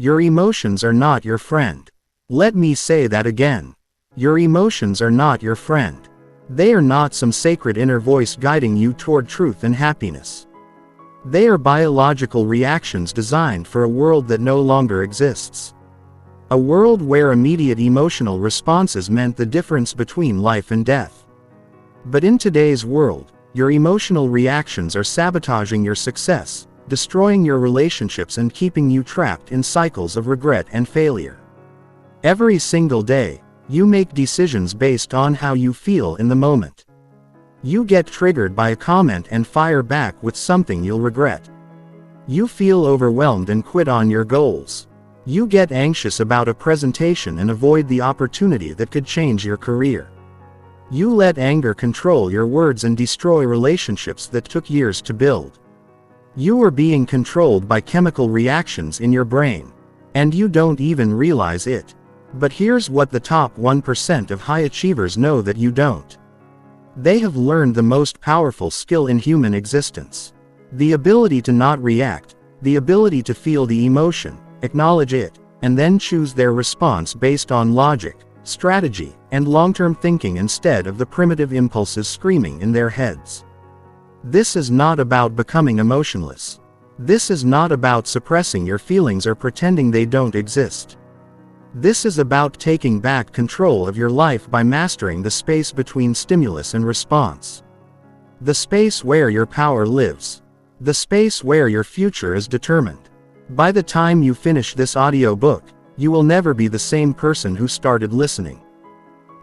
Your emotions are not your friend. Let me say that again. Your emotions are not your friend. They are not some sacred inner voice guiding you toward truth and happiness. They are biological reactions designed for a world that no longer exists. A world where immediate emotional responses meant the difference between life and death. But in today's world, your emotional reactions are sabotaging your success, destroying your relationships and keeping you trapped in cycles of regret and failure. Every single day, you make decisions based on how you feel in the moment. You get triggered by a comment and fire back with something you'll regret. You feel overwhelmed and quit on your goals. You get anxious about a presentation and avoid the opportunity that could change your career. You let anger control your words and destroy relationships that took years to build. You are being controlled by chemical reactions in your brain, and you don't even realize it. But here's what the top 1% of high achievers know that you don't. They have learned the most powerful skill in human existence. The ability to not react, the ability to feel the emotion, acknowledge it, and then choose their response based on logic, strategy, and long-term thinking instead of the primitive impulses screaming in their heads. This is not about becoming emotionless. This is not about suppressing your feelings or pretending they don't exist. This is about taking back control of your life by mastering the space between stimulus and response. The space where your power lives. The space where your future is determined. By the time you finish this audiobook, you will never be the same person who started listening.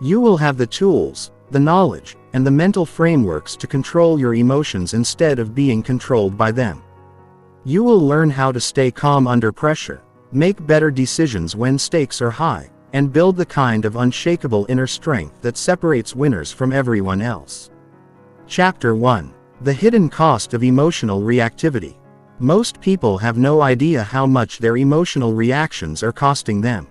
You will have the tools, the knowledge, and the mental frameworks to control your emotions instead of being controlled by them. You will learn how to stay calm under pressure, make better decisions when stakes are high, and build the kind of unshakable inner strength that separates winners from everyone else. Chapter 1. The Hidden Cost of Emotional Reactivity. Most people have no idea how much their emotional reactions are costing them.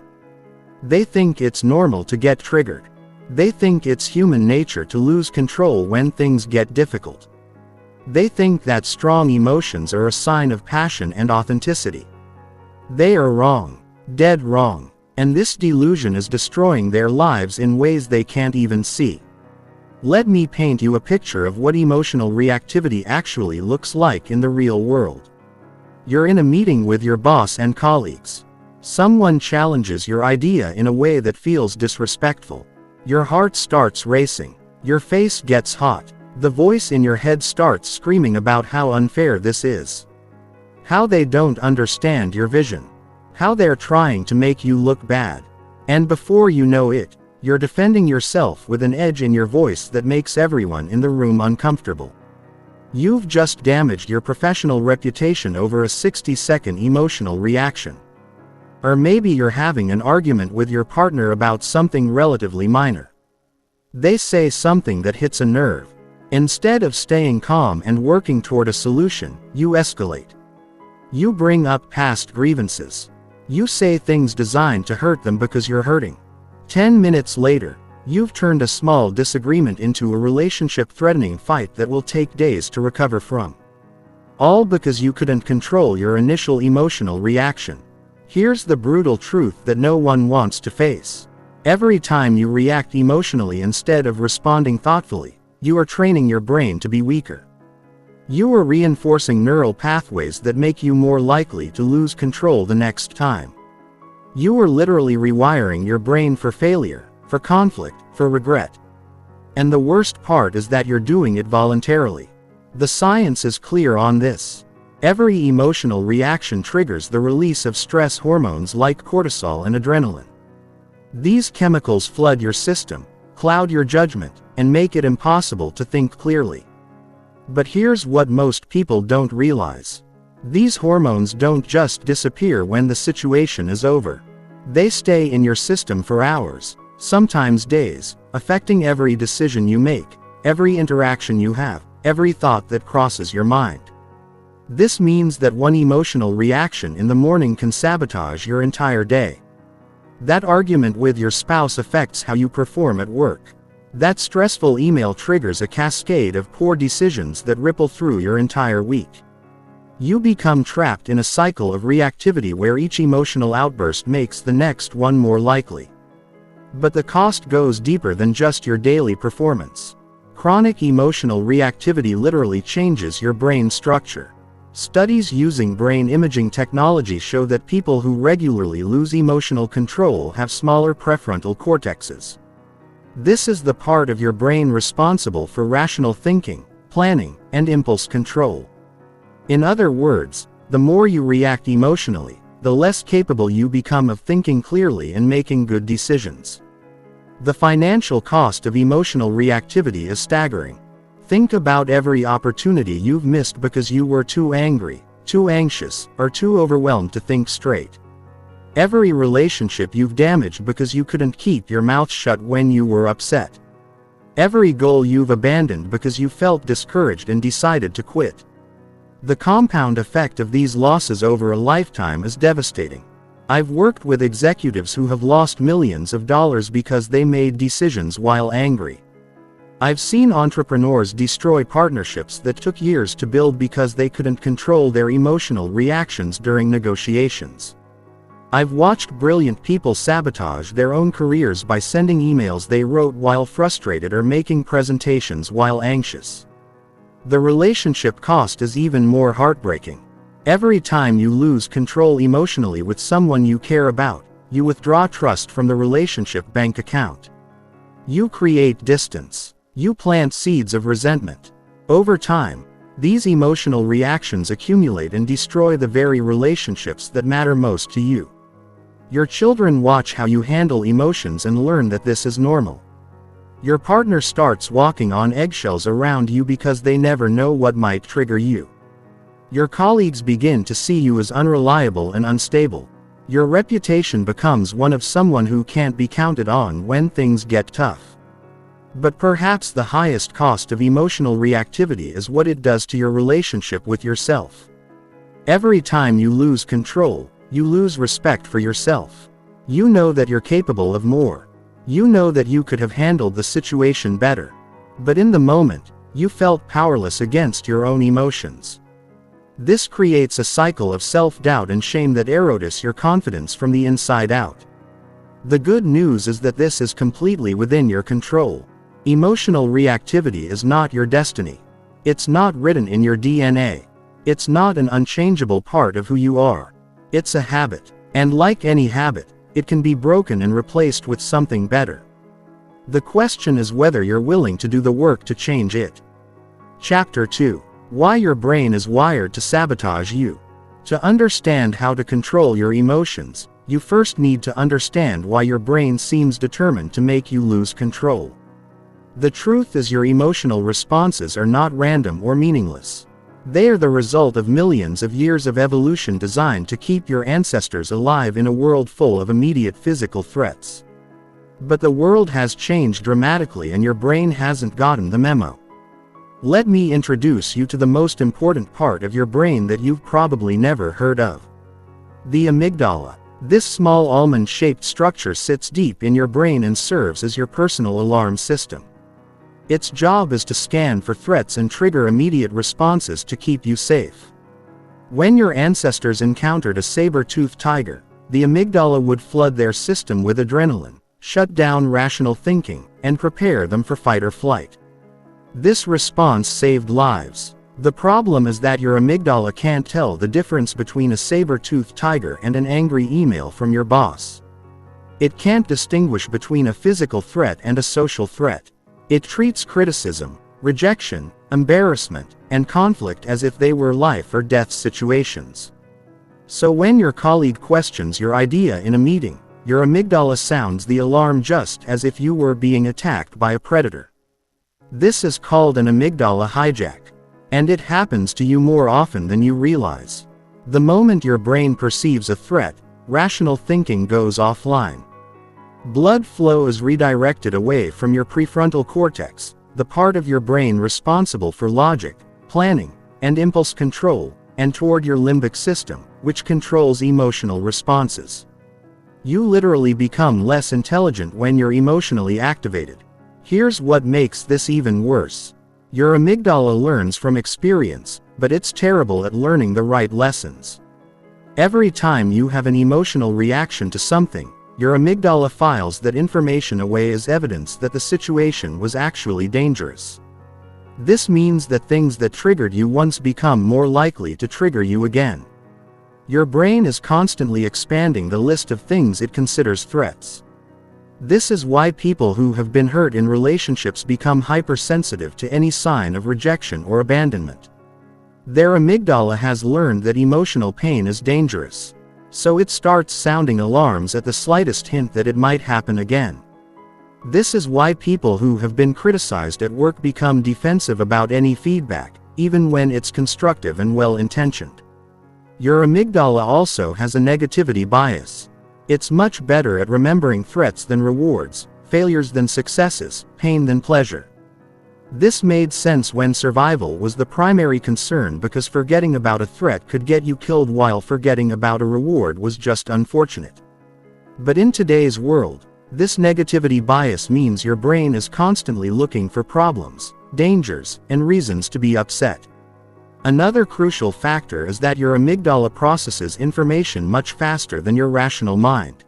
They think it's normal to get triggered. They think it's human nature to lose control when things get difficult. They think that strong emotions are a sign of passion and authenticity. They are wrong, dead wrong, and this delusion is destroying their lives in ways they can't even see. Let me paint you a picture of what emotional reactivity actually looks like in the real world. You're in a meeting with your boss and colleagues. Someone challenges your idea in a way that feels disrespectful. Your heart starts racing. Your face gets hot. The voice in your head starts screaming about how unfair this is. How they don't understand your vision. How they're trying to make you look bad. And before you know it, you're defending yourself with an edge in your voice that makes everyone in the room uncomfortable. You've just damaged your professional reputation over a 60-second emotional reaction. Or maybe you're having an argument with your partner about something relatively minor. They say something that hits a nerve. Instead of staying calm and working toward a solution, you escalate. You bring up past grievances. You say things designed to hurt them because you're hurting. 10 minutes later, you've turned a small disagreement into a relationship-threatening fight that will take days to recover from. All because you couldn't control your initial emotional reaction. Here's the brutal truth that no one wants to face. Every time you react emotionally instead of responding thoughtfully, you are training your brain to be weaker. You are reinforcing neural pathways that make you more likely to lose control the next time. You are literally rewiring your brain for failure, for conflict, for regret. And the worst part is that you're doing it voluntarily. The science is clear on this. Every emotional reaction triggers the release of stress hormones like cortisol and adrenaline. These chemicals flood your system, cloud your judgment, and make it impossible to think clearly. But here's what most people don't realize. These hormones don't just disappear when the situation is over. They stay in your system for hours, sometimes days, affecting every decision you make, every interaction you have, every thought that crosses your mind. This means that one emotional reaction in the morning can sabotage your entire day. That argument with your spouse affects how you perform at work. That stressful email triggers a cascade of poor decisions that ripple through your entire week. You become trapped in a cycle of reactivity where each emotional outburst makes the next one more likely. But the cost goes deeper than just your daily performance. Chronic emotional reactivity literally changes your brain structure. Studies using brain imaging technology show that people who regularly lose emotional control have smaller prefrontal cortexes. This is the part of your brain responsible for rational thinking, planning, and impulse control. In other words, the more you react emotionally, the less capable you become of thinking clearly and making good decisions. The financial cost of emotional reactivity is staggering. Think about every opportunity you've missed because you were too angry, too anxious, or too overwhelmed to think straight. Every relationship you've damaged because you couldn't keep your mouth shut when you were upset. Every goal you've abandoned because you felt discouraged and decided to quit. The compound effect of these losses over a lifetime is devastating. I've worked with executives who have lost millions of dollars because they made decisions while angry. I've seen entrepreneurs destroy partnerships that took years to build because they couldn't control their emotional reactions during negotiations. I've watched brilliant people sabotage their own careers by sending emails they wrote while frustrated or making presentations while anxious. The relationship cost is even more heartbreaking. Every time you lose control emotionally with someone you care about, you withdraw trust from the relationship bank account. You create distance. You plant seeds of resentment. Over time, these emotional reactions accumulate and destroy the very relationships that matter most to you. Your children watch how you handle emotions and learn that this is normal. Your partner starts walking on eggshells around you because they never know what might trigger you. Your colleagues begin to see you as unreliable and unstable. Your reputation becomes one of someone who can't be counted on when things get tough. But perhaps the highest cost of emotional reactivity is what it does to your relationship with yourself. Every time you lose control, you lose respect for yourself. You know that you're capable of more. You know that you could have handled the situation better. But in the moment, you felt powerless against your own emotions. This creates a cycle of self-doubt and shame that erodes your confidence from the inside out. The good news is that this is completely within your control. Emotional reactivity is not your destiny. It's not written in your DNA. It's not an unchangeable part of who you are. It's a habit. And like any habit, it can be broken and replaced with something better. The question is whether you're willing to do the work to change it. Chapter 2. Why your brain is wired to sabotage you. To understand how to control your emotions, you first need to understand why your brain seems determined to make you lose control. The truth is, your emotional responses are not random or meaningless. They are the result of millions of years of evolution designed to keep your ancestors alive in a world full of immediate physical threats. But the world has changed dramatically and your brain hasn't gotten the memo. Let me introduce you to the most important part of your brain that you've probably never heard of. The amygdala. This small almond-shaped structure sits deep in your brain and serves as your personal alarm system. Its job is to scan for threats and trigger immediate responses to keep you safe. When your ancestors encountered a saber-toothed tiger, the amygdala would flood their system with adrenaline, shut down rational thinking, and prepare them for fight or flight. This response saved lives. The problem is that your amygdala can't tell the difference between a saber-toothed tiger and an angry email from your boss. It can't distinguish between a physical threat and a social threat. It treats criticism, rejection, embarrassment, and conflict as if they were life or death situations. So when your colleague questions your idea in a meeting, your amygdala sounds the alarm just as if you were being attacked by a predator. This is called an amygdala hijack. And it happens to you more often than you realize. The moment your brain perceives a threat, rational thinking goes offline. Blood flow is redirected away from your prefrontal cortex, the part of your brain responsible for logic, planning, and impulse control, and toward your limbic system, which controls emotional responses. You literally become less intelligent when you're emotionally activated. Here's what makes this even worse. Your amygdala learns from experience, but it's terrible at learning the right lessons. Every time you have an emotional reaction to something, your amygdala files that information away as evidence that the situation was actually dangerous. This means that things that triggered you once become more likely to trigger you again. Your brain is constantly expanding the list of things it considers threats. This is why people who have been hurt in relationships become hypersensitive to any sign of rejection or abandonment. Their amygdala has learned that emotional pain is dangerous, so it starts sounding alarms at the slightest hint that it might happen again. This is why people who have been criticized at work become defensive about any feedback, even when it's constructive and well-intentioned. Your amygdala also has a negativity bias. It's much better at remembering threats than rewards, failures than successes, pain than pleasure. This made sense when survival was the primary concern, because forgetting about a threat could get you killed while forgetting about a reward was just unfortunate. But in today's world, this negativity bias means your brain is constantly looking for problems, dangers, and reasons to be upset. Another crucial factor is that your amygdala processes information much faster than your rational mind.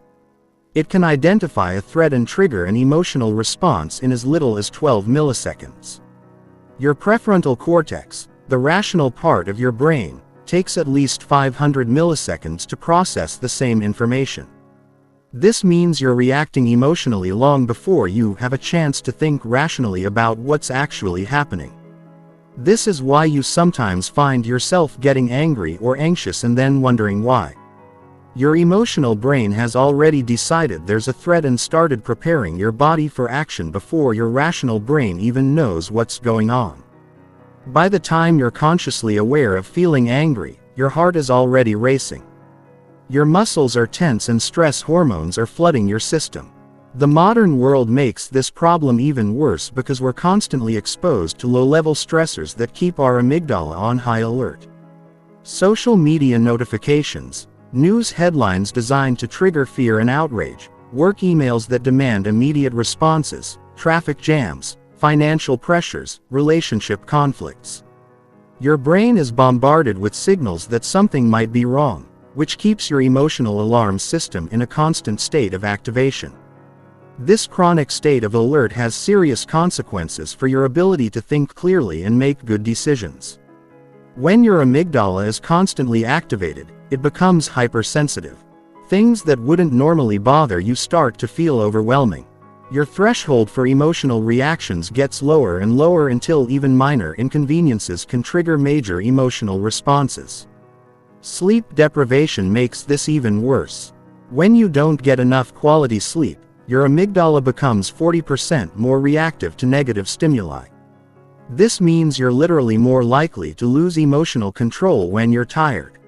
It can identify a threat and trigger an emotional response in as little as 12 milliseconds. Your prefrontal cortex, the rational part of your brain, takes at least 500 milliseconds to process the same information. This means you're reacting emotionally long before you have a chance to think rationally about what's actually happening. This is why you sometimes find yourself getting angry or anxious and then wondering why. Your emotional brain has already decided there's a threat and started preparing your body for action before your rational brain even knows what's going on. By the time you're consciously aware of feeling angry, your heart is already racing. Your muscles are tense and stress hormones are flooding your system. The modern world makes this problem even worse because we're constantly exposed to low-level stressors that keep our amygdala on high alert. Social media notifications, news headlines designed to trigger fear and outrage, work emails that demand immediate responses, traffic jams, financial pressures, relationship conflicts. Your brain is bombarded with signals that something might be wrong, which keeps your emotional alarm system in a constant state of activation. This chronic state of alert has serious consequences for your ability to think clearly and make good decisions. When your amygdala is constantly activated, it becomes hypersensitive. Things that wouldn't normally bother you start to feel overwhelming. Your threshold for emotional reactions gets lower and lower until even minor inconveniences can trigger major emotional responses. Sleep deprivation makes this even worse. When you don't get enough quality sleep, your amygdala becomes 40% more reactive to negative stimuli. This means you're literally more likely to lose emotional control when you're tired.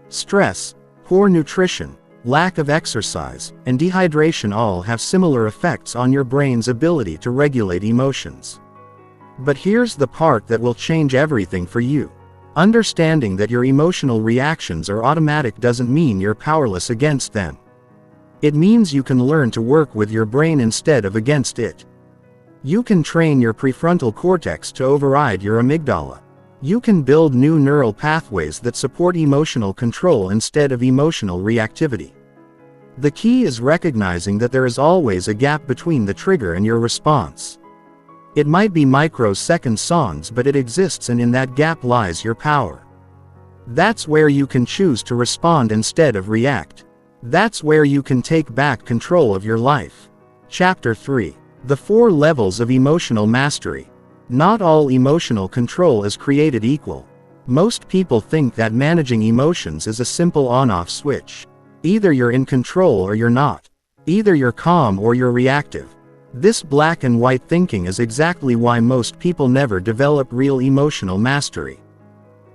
Stress, poor nutrition, lack of exercise, and dehydration all have similar effects on your brain's ability to regulate emotions. But here's the part that will change everything for you. Understanding that your emotional reactions are automatic doesn't mean you're powerless against them. It means you can learn to work with your brain instead of against it. You can train your prefrontal cortex to override your amygdala. You can build new neural pathways that support emotional control instead of emotional reactivity. The key is recognizing that there is always a gap between the trigger and your response. It might be microsecond songs, but it exists, and in that gap lies your power. That's where you can choose to respond instead of react. That's where you can take back control of your life. Chapter 3. The 4 Levels of Emotional Mastery. Not all emotional control is created equal. Most people think that managing emotions is a simple on-off switch. Either you're in control or you're not. Either you're calm or you're reactive. This black and white thinking is exactly why most people never develop real emotional mastery.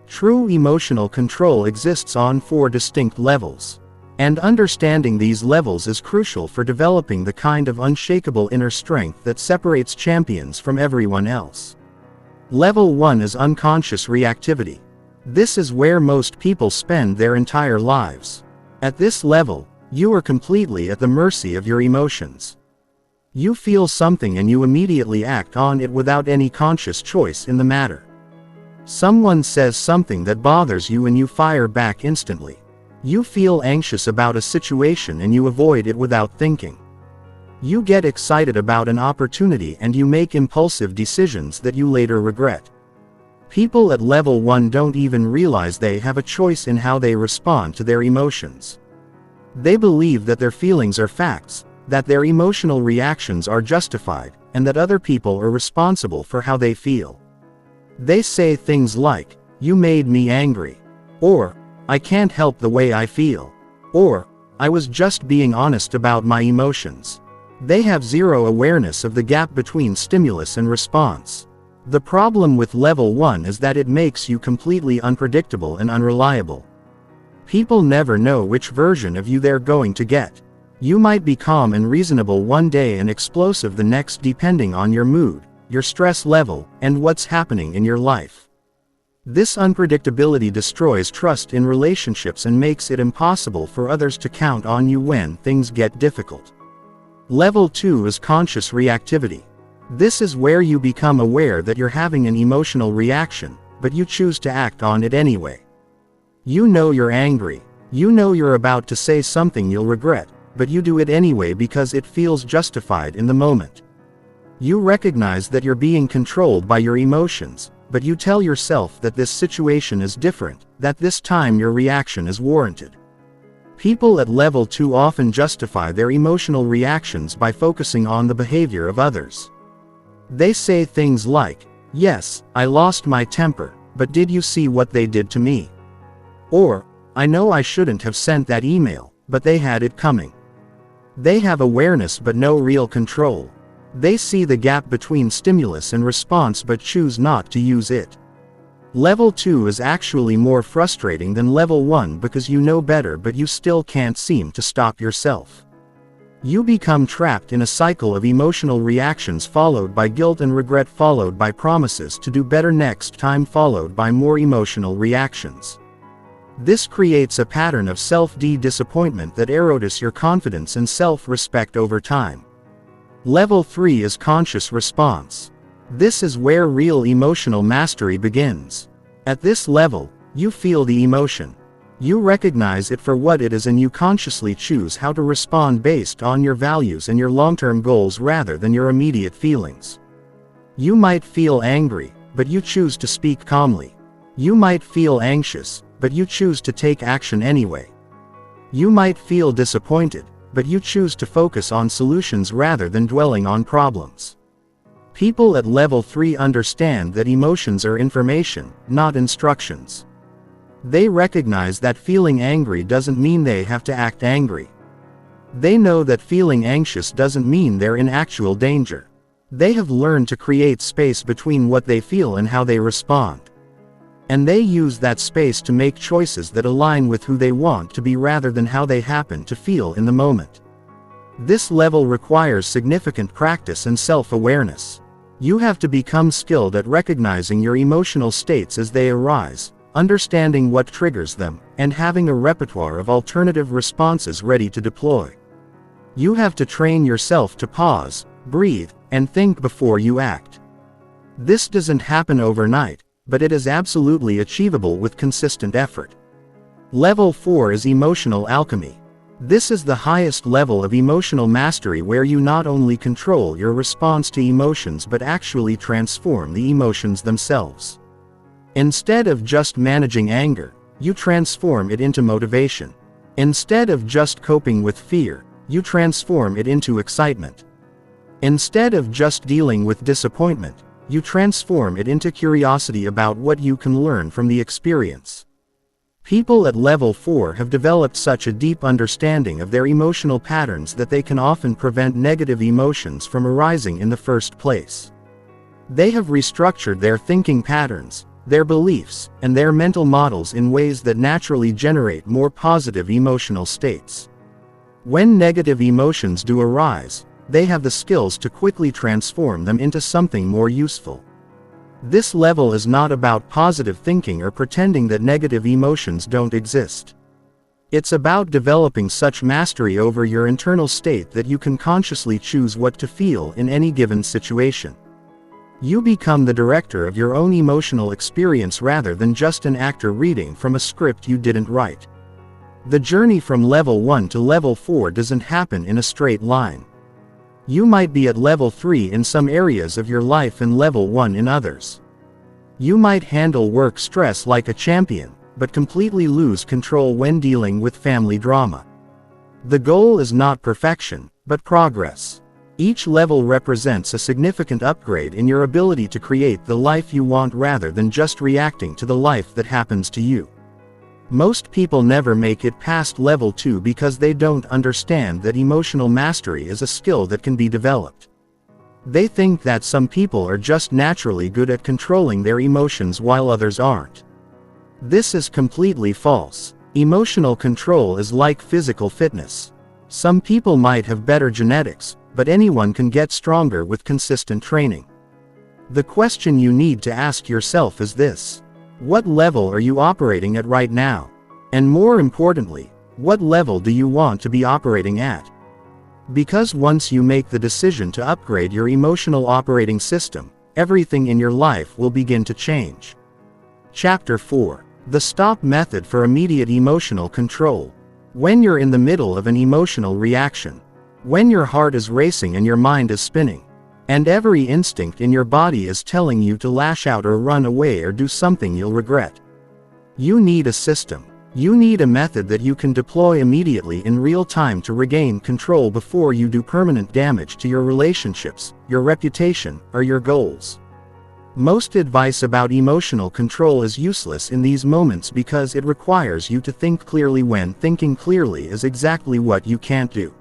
True emotional control exists on 4 distinct levels. And understanding these levels is crucial for developing the kind of unshakable inner strength that separates champions from everyone else. Level 1 is unconscious reactivity. This is where most people spend their entire lives. At this level, you are completely at the mercy of your emotions. You feel something and you immediately act on it without any conscious choice in the matter. Someone says something that bothers you and you fire back instantly. You feel anxious about a situation and you avoid it without thinking. You get excited about an opportunity and you make impulsive decisions that you later regret. People at level 1 don't even realize they have a choice in how they respond to their emotions. They believe that their feelings are facts, that their emotional reactions are justified, and that other people are responsible for how they feel. They say things like, "You made me angry," or "I can't help the way I feel," or "I was just being honest about my emotions." They have zero awareness of the gap between stimulus and response. The problem with level 1 is that it makes you completely unpredictable and unreliable. People never know which version of you they're going to get. You might be calm and reasonable one day and explosive the next, depending on your mood, your stress level, and what's happening in your life. This unpredictability destroys trust in relationships and makes it impossible for others to count on you when things get difficult. Level 2 is conscious reactivity. This is where you become aware that you're having an emotional reaction, but you choose to act on it anyway. You know you're angry. You know you're about to say something you'll regret, but you do it anyway because it feels justified in the moment. You recognize that you're being controlled by your emotions, but you tell yourself that this situation is different, that this time your reaction is warranted. People at level 2 often justify their emotional reactions by focusing on the behavior of others. They say things like, "Yes, I lost my temper, but did you see what they did to me?" Or, "I know I shouldn't have sent that email, but they had it coming." They have awareness but no real control. They see the gap between stimulus and response but choose not to use it. Level 2 is actually more frustrating than level 1 because you know better but you still can't seem to stop yourself. You become trapped in a cycle of emotional reactions followed by guilt and regret followed by promises to do better next time followed by more emotional reactions. This creates a pattern of self-disappointment that erodes your confidence and self-respect over time. Level 3 is conscious response. This is where real emotional mastery begins. At this level, you feel the emotion. You recognize it for what it is and you consciously choose how to respond based on your values and your long-term goals rather than your immediate feelings. You might feel angry, but you choose to speak calmly. You might feel anxious, but you choose to take action anyway. You might feel disappointed, but you choose to focus on solutions rather than dwelling on problems. People at level 3 understand that emotions are information, not instructions. They recognize that feeling angry doesn't mean they have to act angry. They know that feeling anxious doesn't mean they're in actual danger. They have learned to create space between what they feel and how they respond. And they use that space to make choices that align with who they want to be rather than how they happen to feel in the moment. This level requires significant practice and self-awareness. You have to become skilled at recognizing your emotional states as they arise, understanding what triggers them, and having a repertoire of alternative responses ready to deploy. You have to train yourself to pause, breathe, and think before you act. This doesn't happen overnight, but it is absolutely achievable with consistent effort. Level 4 is emotional alchemy. This is the highest level of emotional mastery where you not only control your response to emotions but actually transform the emotions themselves. Instead of just managing anger, you transform it into motivation. Instead of just coping with fear, you transform it into excitement. Instead of just dealing with disappointment, you transform it into curiosity about what you can learn from the experience. People at level 4 have developed such a deep understanding of their emotional patterns that they can often prevent negative emotions from arising in the first place. They have restructured their thinking patterns, their beliefs, and their mental models in ways that naturally generate more positive emotional states. When negative emotions do arise, they have the skills to quickly transform them into something more useful. This level is not about positive thinking or pretending that negative emotions don't exist. It's about developing such mastery over your internal state that you can consciously choose what to feel in any given situation. You become the director of your own emotional experience rather than just an actor reading from a script you didn't write. The journey from level 1 to level 4 doesn't happen in a straight line. You might be at level 3 in some areas of your life and level 1 in others. You might handle work stress like a champion, but completely lose control when dealing with family drama. The goal is not perfection, but progress. Each level represents a significant upgrade in your ability to create the life you want rather than just reacting to the life that happens to you. Most people never make it past level 2 because they don't understand that emotional mastery is a skill that can be developed. They think that some people are just naturally good at controlling their emotions while others aren't. This is completely false. Emotional control is like physical fitness. Some people might have better genetics, but anyone can get stronger with consistent training. The question you need to ask yourself is this: what level are you operating at right now? And more importantly, what level do you want to be operating at? Because once you make the decision to upgrade your emotional operating system, everything in your life will begin to change. Chapter 4. The Stop Method for Immediate Emotional Control. When you're in the middle of an emotional reaction, when your heart is racing and your mind is spinning, and every instinct in your body is telling you to lash out or run away or do something you'll regret, you need a system. You need a method that you can deploy immediately in real time to regain control before you do permanent damage to your relationships, your reputation, or your goals. Most advice about emotional control is useless in these moments because it requires you to think clearly when thinking clearly is exactly what you can't do.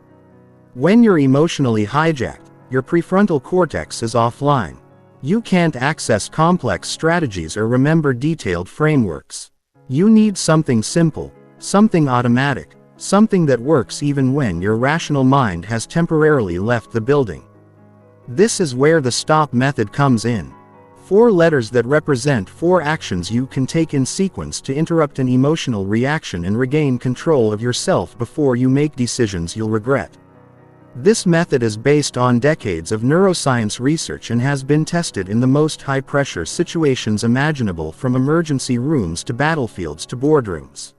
When you're emotionally hijacked, your prefrontal cortex is offline. You can't access complex strategies or remember detailed frameworks. You need something simple, something automatic, something that works even when your rational mind has temporarily left the building. This is where the STOP method comes in. 4 letters that represent 4 actions you can take in sequence to interrupt an emotional reaction and regain control of yourself before you make decisions you'll regret. This method is based on decades of neuroscience research and has been tested in the most high-pressure situations imaginable, from emergency rooms to battlefields to boardrooms.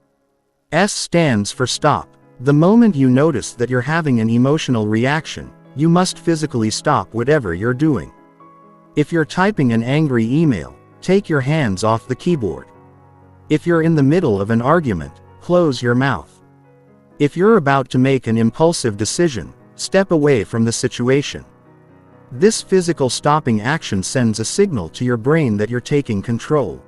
S stands for stop. The moment you notice that you're having an emotional reaction, you must physically stop whatever you're doing. If you're typing an angry email, take your hands off the keyboard. If you're in the middle of an argument, close your mouth. If you're about to make an impulsive decision, step away from the situation. This physical stopping action sends a signal to your brain that you're taking control.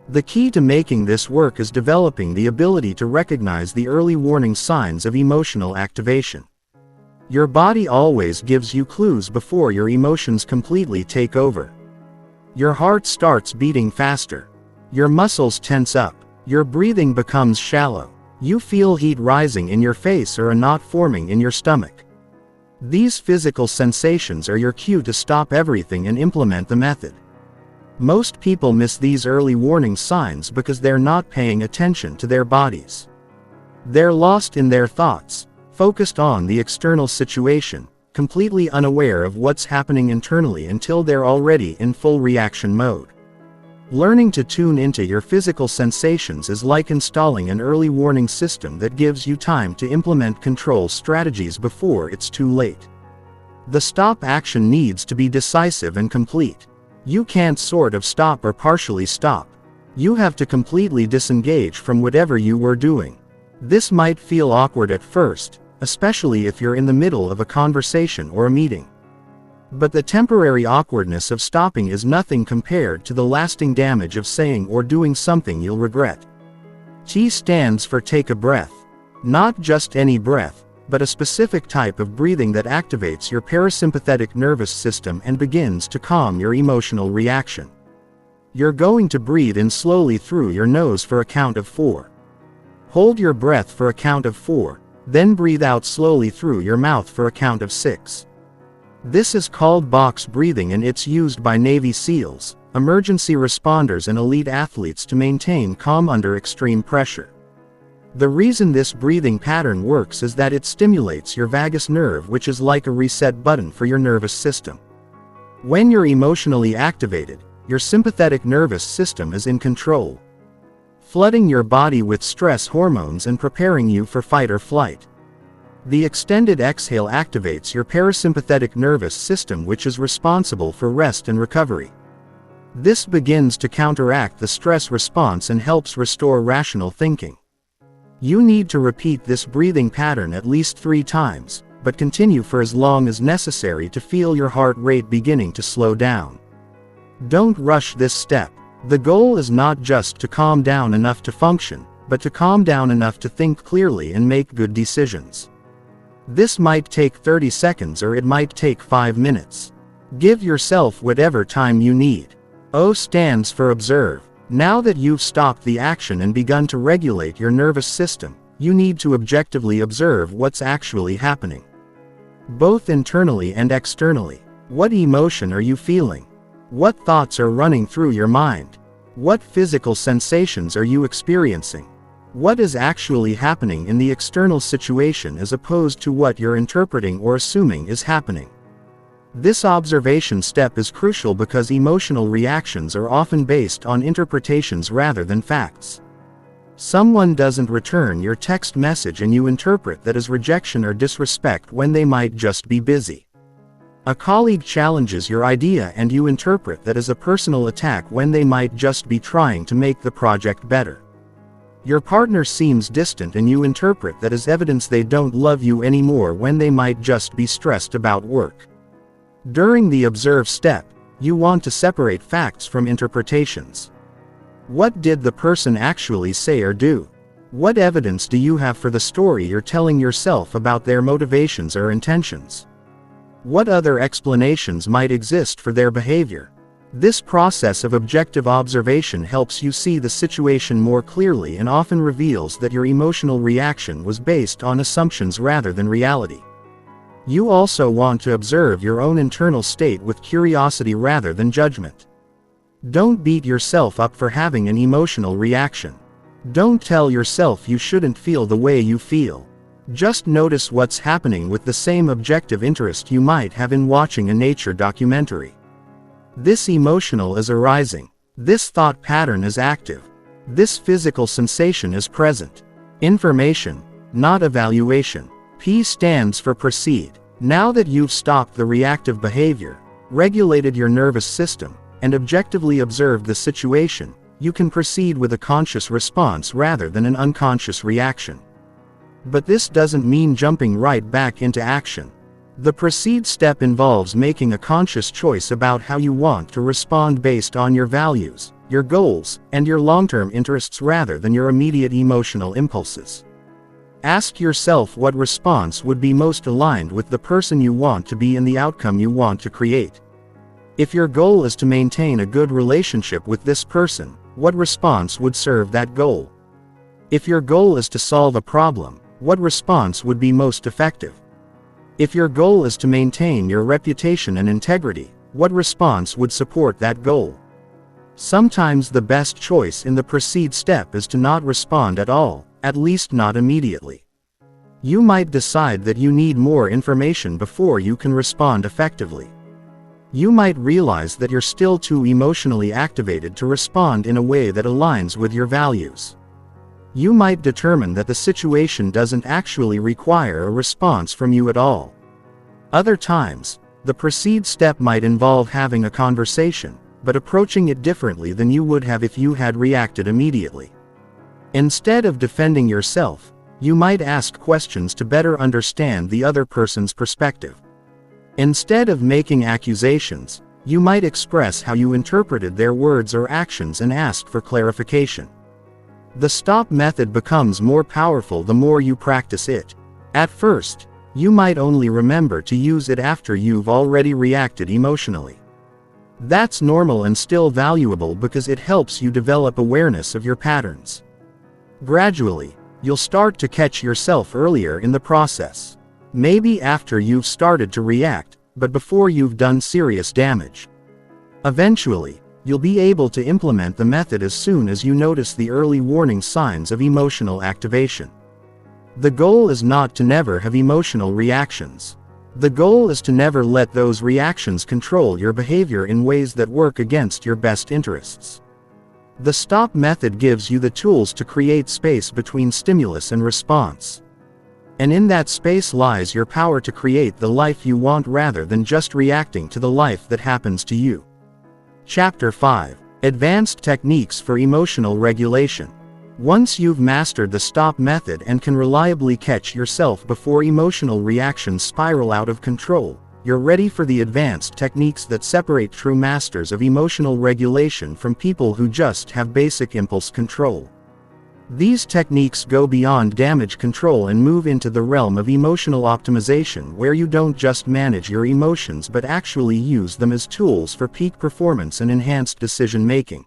The key to making this work is developing the ability to recognize the early warning signs of emotional activation. Your body always gives you clues before your emotions completely take over. Your heart starts beating faster. Your muscles tense up. Your breathing becomes shallow. You feel heat rising in your face or a knot forming in your stomach. These physical sensations are your cue to stop everything and implement the method. Most people miss these early warning signs because they're not paying attention to their bodies. They're lost in their thoughts, focused on the external situation, completely unaware of what's happening internally until they're already in full reaction mode. Learning to tune into your physical sensations is like installing an early warning system that gives you time to implement control strategies before it's too late. The stop action needs to be decisive and complete. You can't sort of stop or partially stop. You have to completely disengage from whatever you were doing. This might feel awkward at first, especially if you're in the middle of a conversation or a meeting. But the temporary awkwardness of stopping is nothing compared to the lasting damage of saying or doing something you'll regret. T stands for take a breath. Not just any breath, but a specific type of breathing that activates your parasympathetic nervous system and begins to calm your emotional reaction. You're going to breathe in slowly through your nose for a count of 4. Hold your breath for a count of 4, then breathe out slowly through your mouth for a count of 6. This is called box breathing, and it's used by Navy SEALs, emergency responders and elite athletes to maintain calm under extreme pressure. The reason this breathing pattern works is that it stimulates your vagus nerve, which is like a reset button for your nervous system. When you're emotionally activated, your sympathetic nervous system is in control, flooding your body with stress hormones and preparing you for fight or flight. The extended exhale activates your parasympathetic nervous system, which is responsible for rest and recovery. This begins to counteract the stress response and helps restore rational thinking. You need to repeat this breathing pattern at least 3 times, but continue for as long as necessary to feel your heart rate beginning to slow down. Don't rush this step. The goal is not just to calm down enough to function, but to calm down enough to think clearly and make good decisions. This might take 30 seconds or it might take 5 minutes. Give yourself whatever time you need. O stands for observe. Now that you've stopped the action and begun to regulate your nervous system, you need to objectively observe what's actually happening, both internally and externally. What emotion are you feeling? What thoughts are running through your mind? What physical sensations are you experiencing? What is actually happening in the external situation as opposed to what you're interpreting or assuming is happening? This observation step is crucial because emotional reactions are often based on interpretations rather than facts. Someone doesn't return your text message and you interpret that as rejection or disrespect when they might just be busy. A colleague challenges your idea and you interpret that as a personal attack when they might just be trying to make the project better. Your partner seems distant and you interpret that as evidence they don't love you anymore when they might just be stressed about work. During the observe step, you want to separate facts from interpretations. What did the person actually say or do? What evidence do you have for the story you're telling yourself about their motivations or intentions? What other explanations might exist for their behavior? This process of objective observation helps you see the situation more clearly and often reveals that your emotional reaction was based on assumptions rather than reality. You also want to observe your own internal state with curiosity rather than judgment. Don't beat yourself up for having an emotional reaction. Don't tell yourself you shouldn't feel the way you feel. Just notice what's happening with the same objective interest you might have in watching a nature documentary. This emotional is arising. This thought pattern is active. This physical sensation is present. Information, not evaluation. P stands for proceed. Now that you've stopped the reactive behavior, regulated your nervous system, and objectively observed the situation, you can proceed with a conscious response rather than an unconscious reaction. But this doesn't mean jumping right back into action. The proceed step involves making a conscious choice about how you want to respond based on your values, your goals, and your long-term interests rather than your immediate emotional impulses. Ask yourself what response would be most aligned with the person you want to be and the outcome you want to create. If your goal is to maintain a good relationship with this person, what response would serve that goal? If your goal is to solve a problem, what response would be most effective? If your goal is to maintain your reputation and integrity, what response would support that goal? Sometimes the best choice in the proceed step is to not respond at all, at least not immediately. You might decide that you need more information before you can respond effectively. You might realize that you're still too emotionally activated to respond in a way that aligns with your values. You might determine that the situation doesn't actually require a response from you at all. Other times, the proceed step might involve having a conversation, but approaching it differently than you would have if you had reacted immediately. Instead of defending yourself, you might ask questions to better understand the other person's perspective. Instead of making accusations, you might express how you interpreted their words or actions and ask for clarification. The stop method becomes more powerful the more you practice it. At first, you might only remember to use it after you've already reacted emotionally. That's normal and still valuable because it helps you develop awareness of your patterns. Gradually, you'll start to catch yourself earlier in the process. Maybe after you've started to react, but before you've done serious damage. Eventually, you'll be able to implement the method as soon as you notice the early warning signs of emotional activation. The goal is not to never have emotional reactions. The goal is to never let those reactions control your behavior in ways that work against your best interests. The stop method gives you the tools to create space between stimulus and response. And in that space lies your power to create the life you want rather than just reacting to the life that happens to you. Chapter 5. Advanced Techniques for Emotional Regulation. Once you've mastered the stop method and can reliably catch yourself before emotional reactions spiral out of control, you're ready for the advanced techniques that separate true masters of emotional regulation from people who just have basic impulse control. These techniques go beyond damage control and move into the realm of emotional optimization, where you don't just manage your emotions but actually use them as tools for peak performance and enhanced decision-making.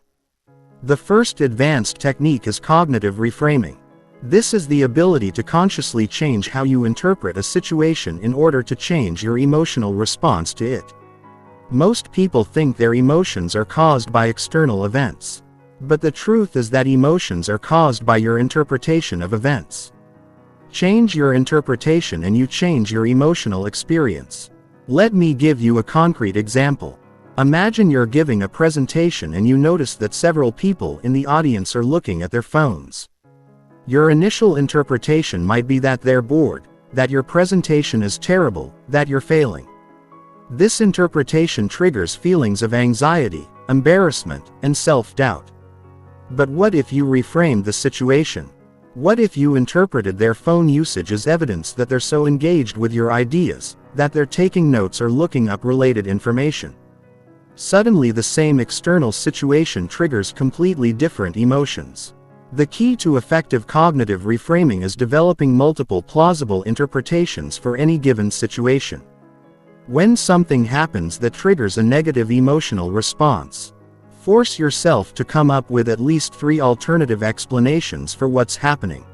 The first advanced technique is cognitive reframing. This is the ability to consciously change how you interpret a situation in order to change your emotional response to it. Most people think their emotions are caused by external events. But the truth is that emotions are caused by your interpretation of events. Change your interpretation and you change your emotional experience. Let me give you a concrete example. Imagine you're giving a presentation and you notice that several people in the audience are looking at their phones. Your initial interpretation might be that they're bored, that your presentation is terrible, that you're failing. This interpretation triggers feelings of anxiety, embarrassment, and self-doubt. But what if you reframed the situation? What if you interpreted their phone usage as evidence that they're so engaged with your ideas, that they're taking notes or looking up related information? Suddenly the same external situation triggers completely different emotions. The key to effective cognitive reframing is developing multiple plausible interpretations for any given situation. When something happens that triggers a negative emotional response, force yourself to come up with at least 3 alternative explanations for what's happening.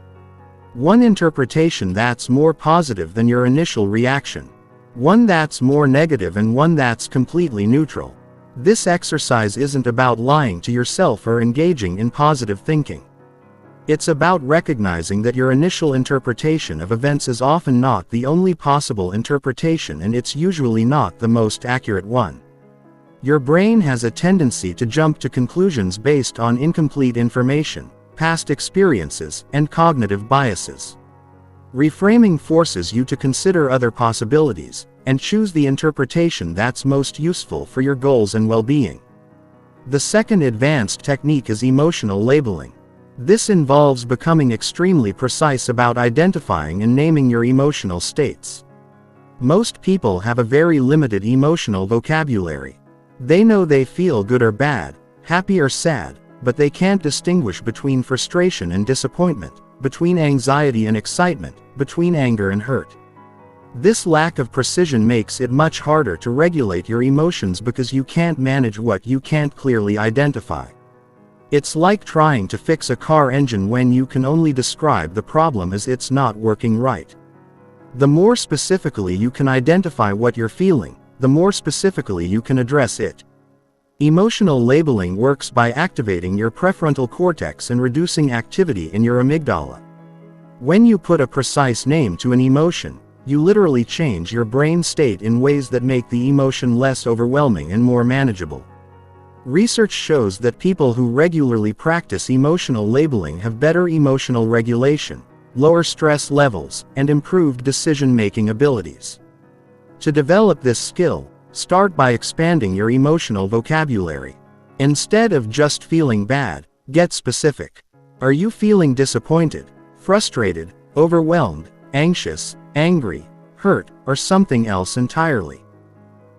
One interpretation that's more positive than your initial reaction, one that's more negative, and one that's completely neutral. This exercise isn't about lying to yourself or engaging in positive thinking. It's about recognizing that your initial interpretation of events is often not the only possible interpretation, and it's usually not the most accurate one. Your brain has a tendency to jump to conclusions based on incomplete information, past experiences, and cognitive biases. Reframing forces you to consider other possibilities, and choose the interpretation that's most useful for your goals and well-being. The second advanced technique is emotional labeling. This involves becoming extremely precise about identifying and naming your emotional states. Most people have a very limited emotional vocabulary. They know they feel good or bad, happy or sad, but they can't distinguish between frustration and disappointment, between anxiety and excitement, between anger and hurt. This lack of precision makes it much harder to regulate your emotions because you can't manage what you can't clearly identify. It's like trying to fix a car engine when you can only describe the problem as it's not working right. The more specifically you can identify what you're feeling, the more specifically you can address it. Emotional labeling works by activating your prefrontal cortex and reducing activity in your amygdala. When you put a precise name to an emotion, you literally change your brain state in ways that make the emotion less overwhelming and more manageable. Research shows that people who regularly practice emotional labeling have better emotional regulation, lower stress levels, and improved decision-making abilities. To develop this skill, start by expanding your emotional vocabulary. Instead of just feeling bad, get specific. Are you feeling disappointed, frustrated, overwhelmed, anxious, angry, hurt, or something else entirely?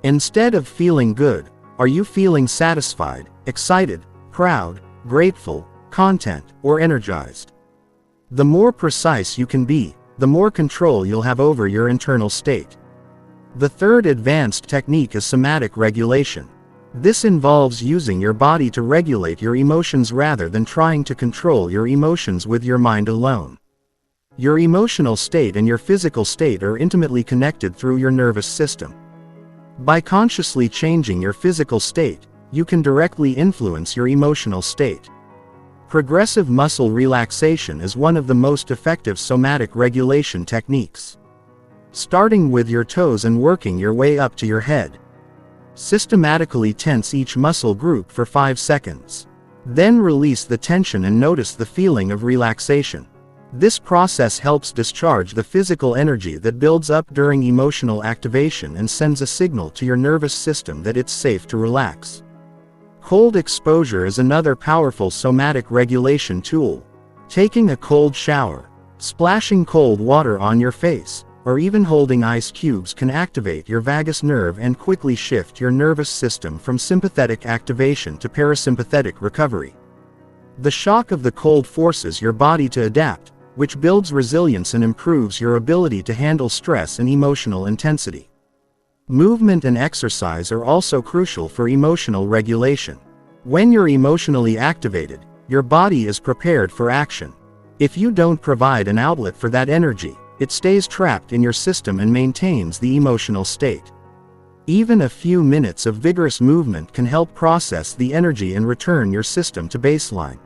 Instead of feeling good, are you feeling satisfied, excited, proud, grateful, content, or energized? The more precise you can be, the more control you'll have over your internal state. The third advanced technique is somatic regulation. This involves using your body to regulate your emotions rather than trying to control your emotions with your mind alone. Your emotional state and your physical state are intimately connected through your nervous system. By consciously changing your physical state, you can directly influence your emotional state. Progressive muscle relaxation is one of the most effective somatic regulation techniques. starting with your toes and working your way up to your head. Systematically tense each muscle group for 5 seconds. Then release the tension and notice the feeling of relaxation. This process helps discharge the physical energy that builds up during emotional activation and sends a signal to your nervous system that it's safe to relax. Cold exposure is another powerful somatic regulation tool. Taking a cold shower, splashing cold water on your face, or even holding ice cubes can activate your vagus nerve and quickly shift your nervous system from sympathetic activation to parasympathetic recovery. The shock of the cold forces your body to adapt, which builds resilience and improves your ability to handle stress and emotional intensity. Movement and exercise are also crucial for emotional regulation. When you're emotionally activated, your body is prepared for action. If you don't provide an outlet for that energy, it stays trapped in your system and maintains the emotional state. Even a few minutes of vigorous movement can help process the energy and return your system to baseline.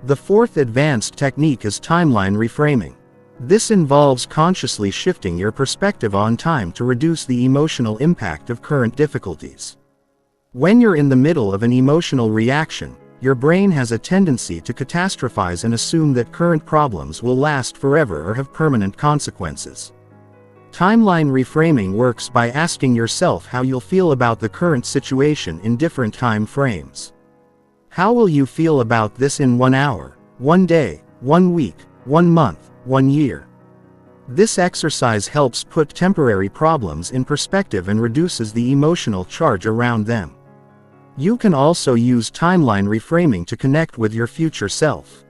The fourth advanced technique is timeline reframing. This involves consciously shifting your perspective on time to reduce the emotional impact of current difficulties. When you're in the middle of an emotional reaction, your brain has a tendency to catastrophize and assume that current problems will last forever or have permanent consequences. Timeline reframing works by asking yourself how you'll feel about the current situation in different time frames. How will you feel about this in 1 hour, 1 day, 1 week, 1 month, 1 year? This exercise helps put temporary problems in perspective and reduces the emotional charge around them. You can also use timeline reframing to connect with your future self.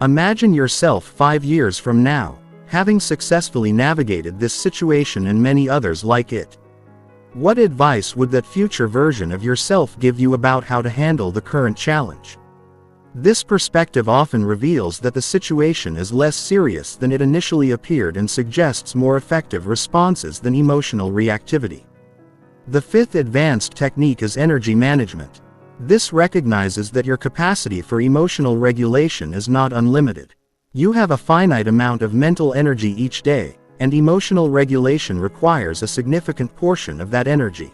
Imagine yourself 5 years from now, having successfully navigated this situation and many others like it. What advice would that future version of yourself give you about how to handle the current challenge? This perspective often reveals that the situation is less serious than it initially appeared and suggests more effective responses than emotional reactivity. The fifth advanced technique is energy management. This recognizes that your capacity for emotional regulation is not unlimited. You have a finite amount of mental energy each day, and emotional regulation requires a significant portion of that energy.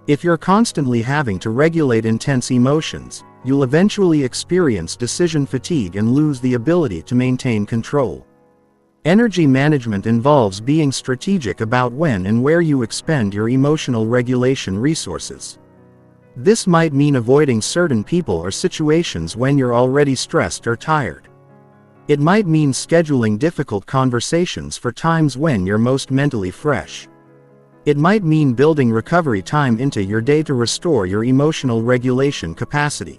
If you're constantly having to regulate intense emotions, you'll eventually experience decision fatigue and lose the ability to maintain control. Energy management involves being strategic about when and where you expend your emotional regulation resources. This might mean avoiding certain people or situations when you're already stressed or tired. It might mean scheduling difficult conversations for times when you're most mentally fresh. It might mean building recovery time into your day to restore your emotional regulation capacity.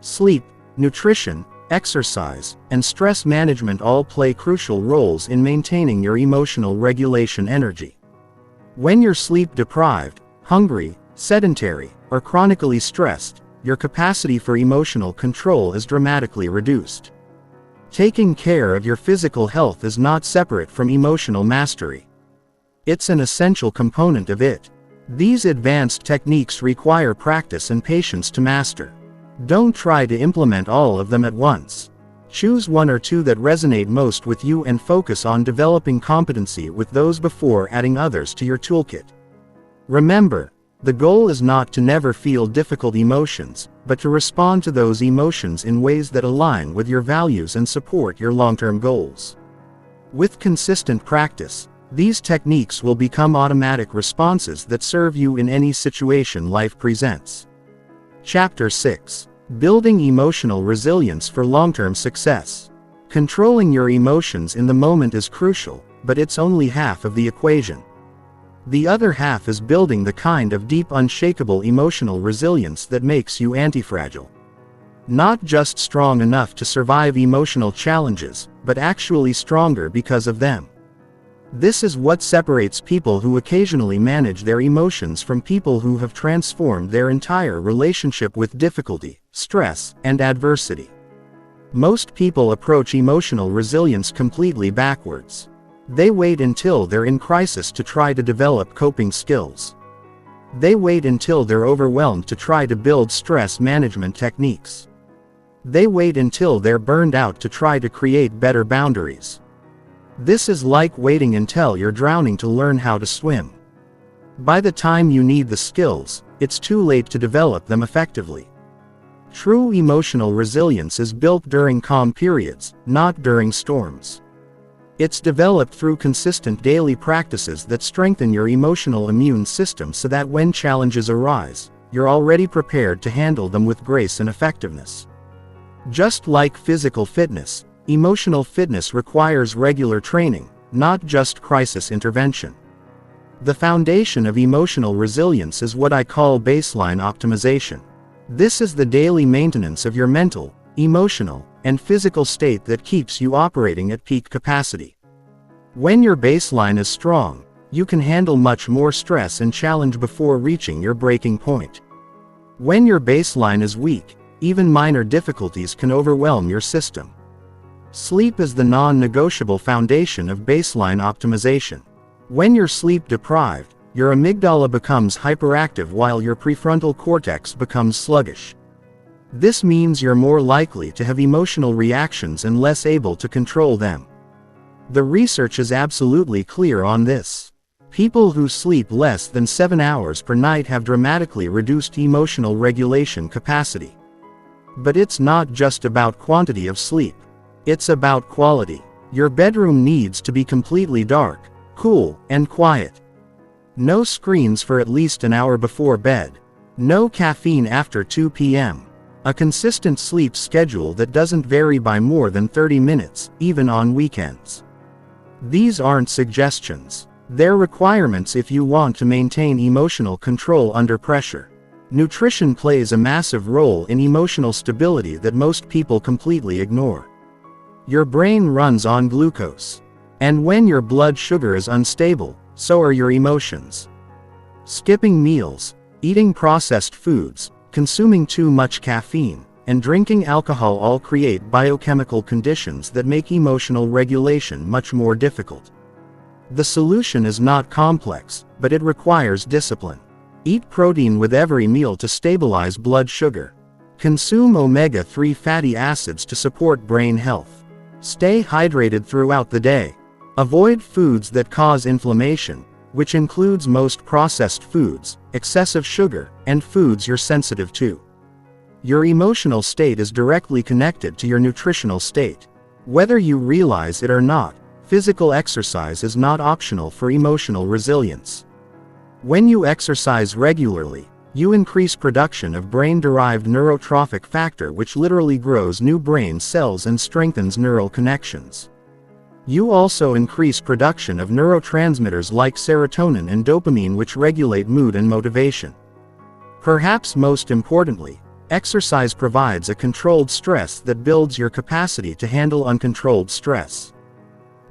Sleep, nutrition, exercise, and stress management all play crucial roles in maintaining your emotional regulation energy. When you're sleep deprived, hungry, sedentary, or chronically stressed, your capacity for emotional control is dramatically reduced. Taking care of your physical health is not separate from emotional mastery. It's an essential component of it. These advanced techniques require practice and patience to master. Don't try to implement all of them at once. Choose one or two that resonate most with you and focus on developing competency with those before adding others to your toolkit. Remember, the goal is not to never feel difficult emotions, but to respond to those emotions in ways that align with your values and support your long-term goals. With consistent practice, these techniques will become automatic responses that serve you in any situation life presents. Chapter 6. Building Emotional Resilience for Long-Term Success. Controlling your emotions in the moment is crucial, but it's only half of the equation. The other half is building the kind of deep, unshakable emotional resilience that makes you antifragile. Not just strong enough to survive emotional challenges, but actually stronger because of them. This is what separates people who occasionally manage their emotions from people who have transformed their entire relationship with difficulty, stress, and adversity. Most people approach emotional resilience completely backwards. They wait until they're in crisis to try to develop coping skills. They wait until they're overwhelmed to try to build stress management techniques. They wait until they're burned out to try to create better boundaries. This is like waiting until you're drowning to learn how to swim. By the time you need the skills, it's too late to develop them effectively. True emotional resilience is built during calm periods, not during storms. It's developed through consistent daily practices that strengthen your emotional immune system so that when challenges arise, you're already prepared to handle them with grace and effectiveness. Just like physical fitness, emotional fitness requires regular training, not just crisis intervention. The foundation of emotional resilience is what I call baseline optimization. This is the daily maintenance of your mental, emotional, and physical state that keeps you operating at peak capacity. When your baseline is strong, you can handle much more stress and challenge before reaching your breaking point. When your baseline is weak, even minor difficulties can overwhelm your system. Sleep is the non-negotiable foundation of baseline optimization. When you're sleep deprived, your amygdala becomes hyperactive while your prefrontal cortex becomes sluggish. This means you're more likely to have emotional reactions and less able to control them. The research is absolutely clear on this. People who sleep less than 7 hours per night have dramatically reduced emotional regulation capacity. But it's not just about quantity of sleep. It's about quality. Your bedroom needs to be completely dark, cool, and quiet. No screens for at least an hour before bed. No caffeine after 2 p.m. A consistent sleep schedule that doesn't vary by more than 30 minutes, even on weekends. These aren't suggestions. They're requirements if you want to maintain emotional control under pressure. Nutrition plays a massive role in emotional stability that most people completely ignore. Your brain runs on glucose. And when your blood sugar is unstable, so are your emotions. Skipping meals, eating processed foods, consuming too much caffeine, and drinking alcohol all create biochemical conditions that make emotional regulation much more difficult. The solution is not complex, but it requires discipline. Eat protein with every meal to stabilize blood sugar. Consume omega-3 fatty acids to support brain health. Stay hydrated throughout the day. Avoid foods that cause inflammation, which includes most processed foods, excessive sugar, and foods you're sensitive to. Your emotional state is directly connected to your nutritional state. Whether you realize it or not, physical exercise is not optional for emotional resilience. When you exercise regularly, you increase production of brain-derived neurotrophic factor, which literally grows new brain cells and strengthens neural connections. You also increase production of neurotransmitters like serotonin and dopamine, which regulate mood and motivation. Perhaps most importantly, exercise provides a controlled stress that builds your capacity to handle uncontrolled stress.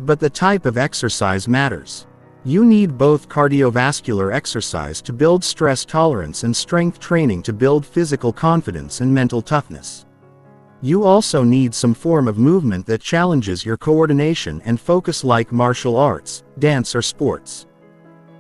But the type of exercise matters. You need both cardiovascular exercise to build stress tolerance and strength training to build physical confidence and mental toughness. You also need some form of movement that challenges your coordination and focus, like martial arts, dance, or sports.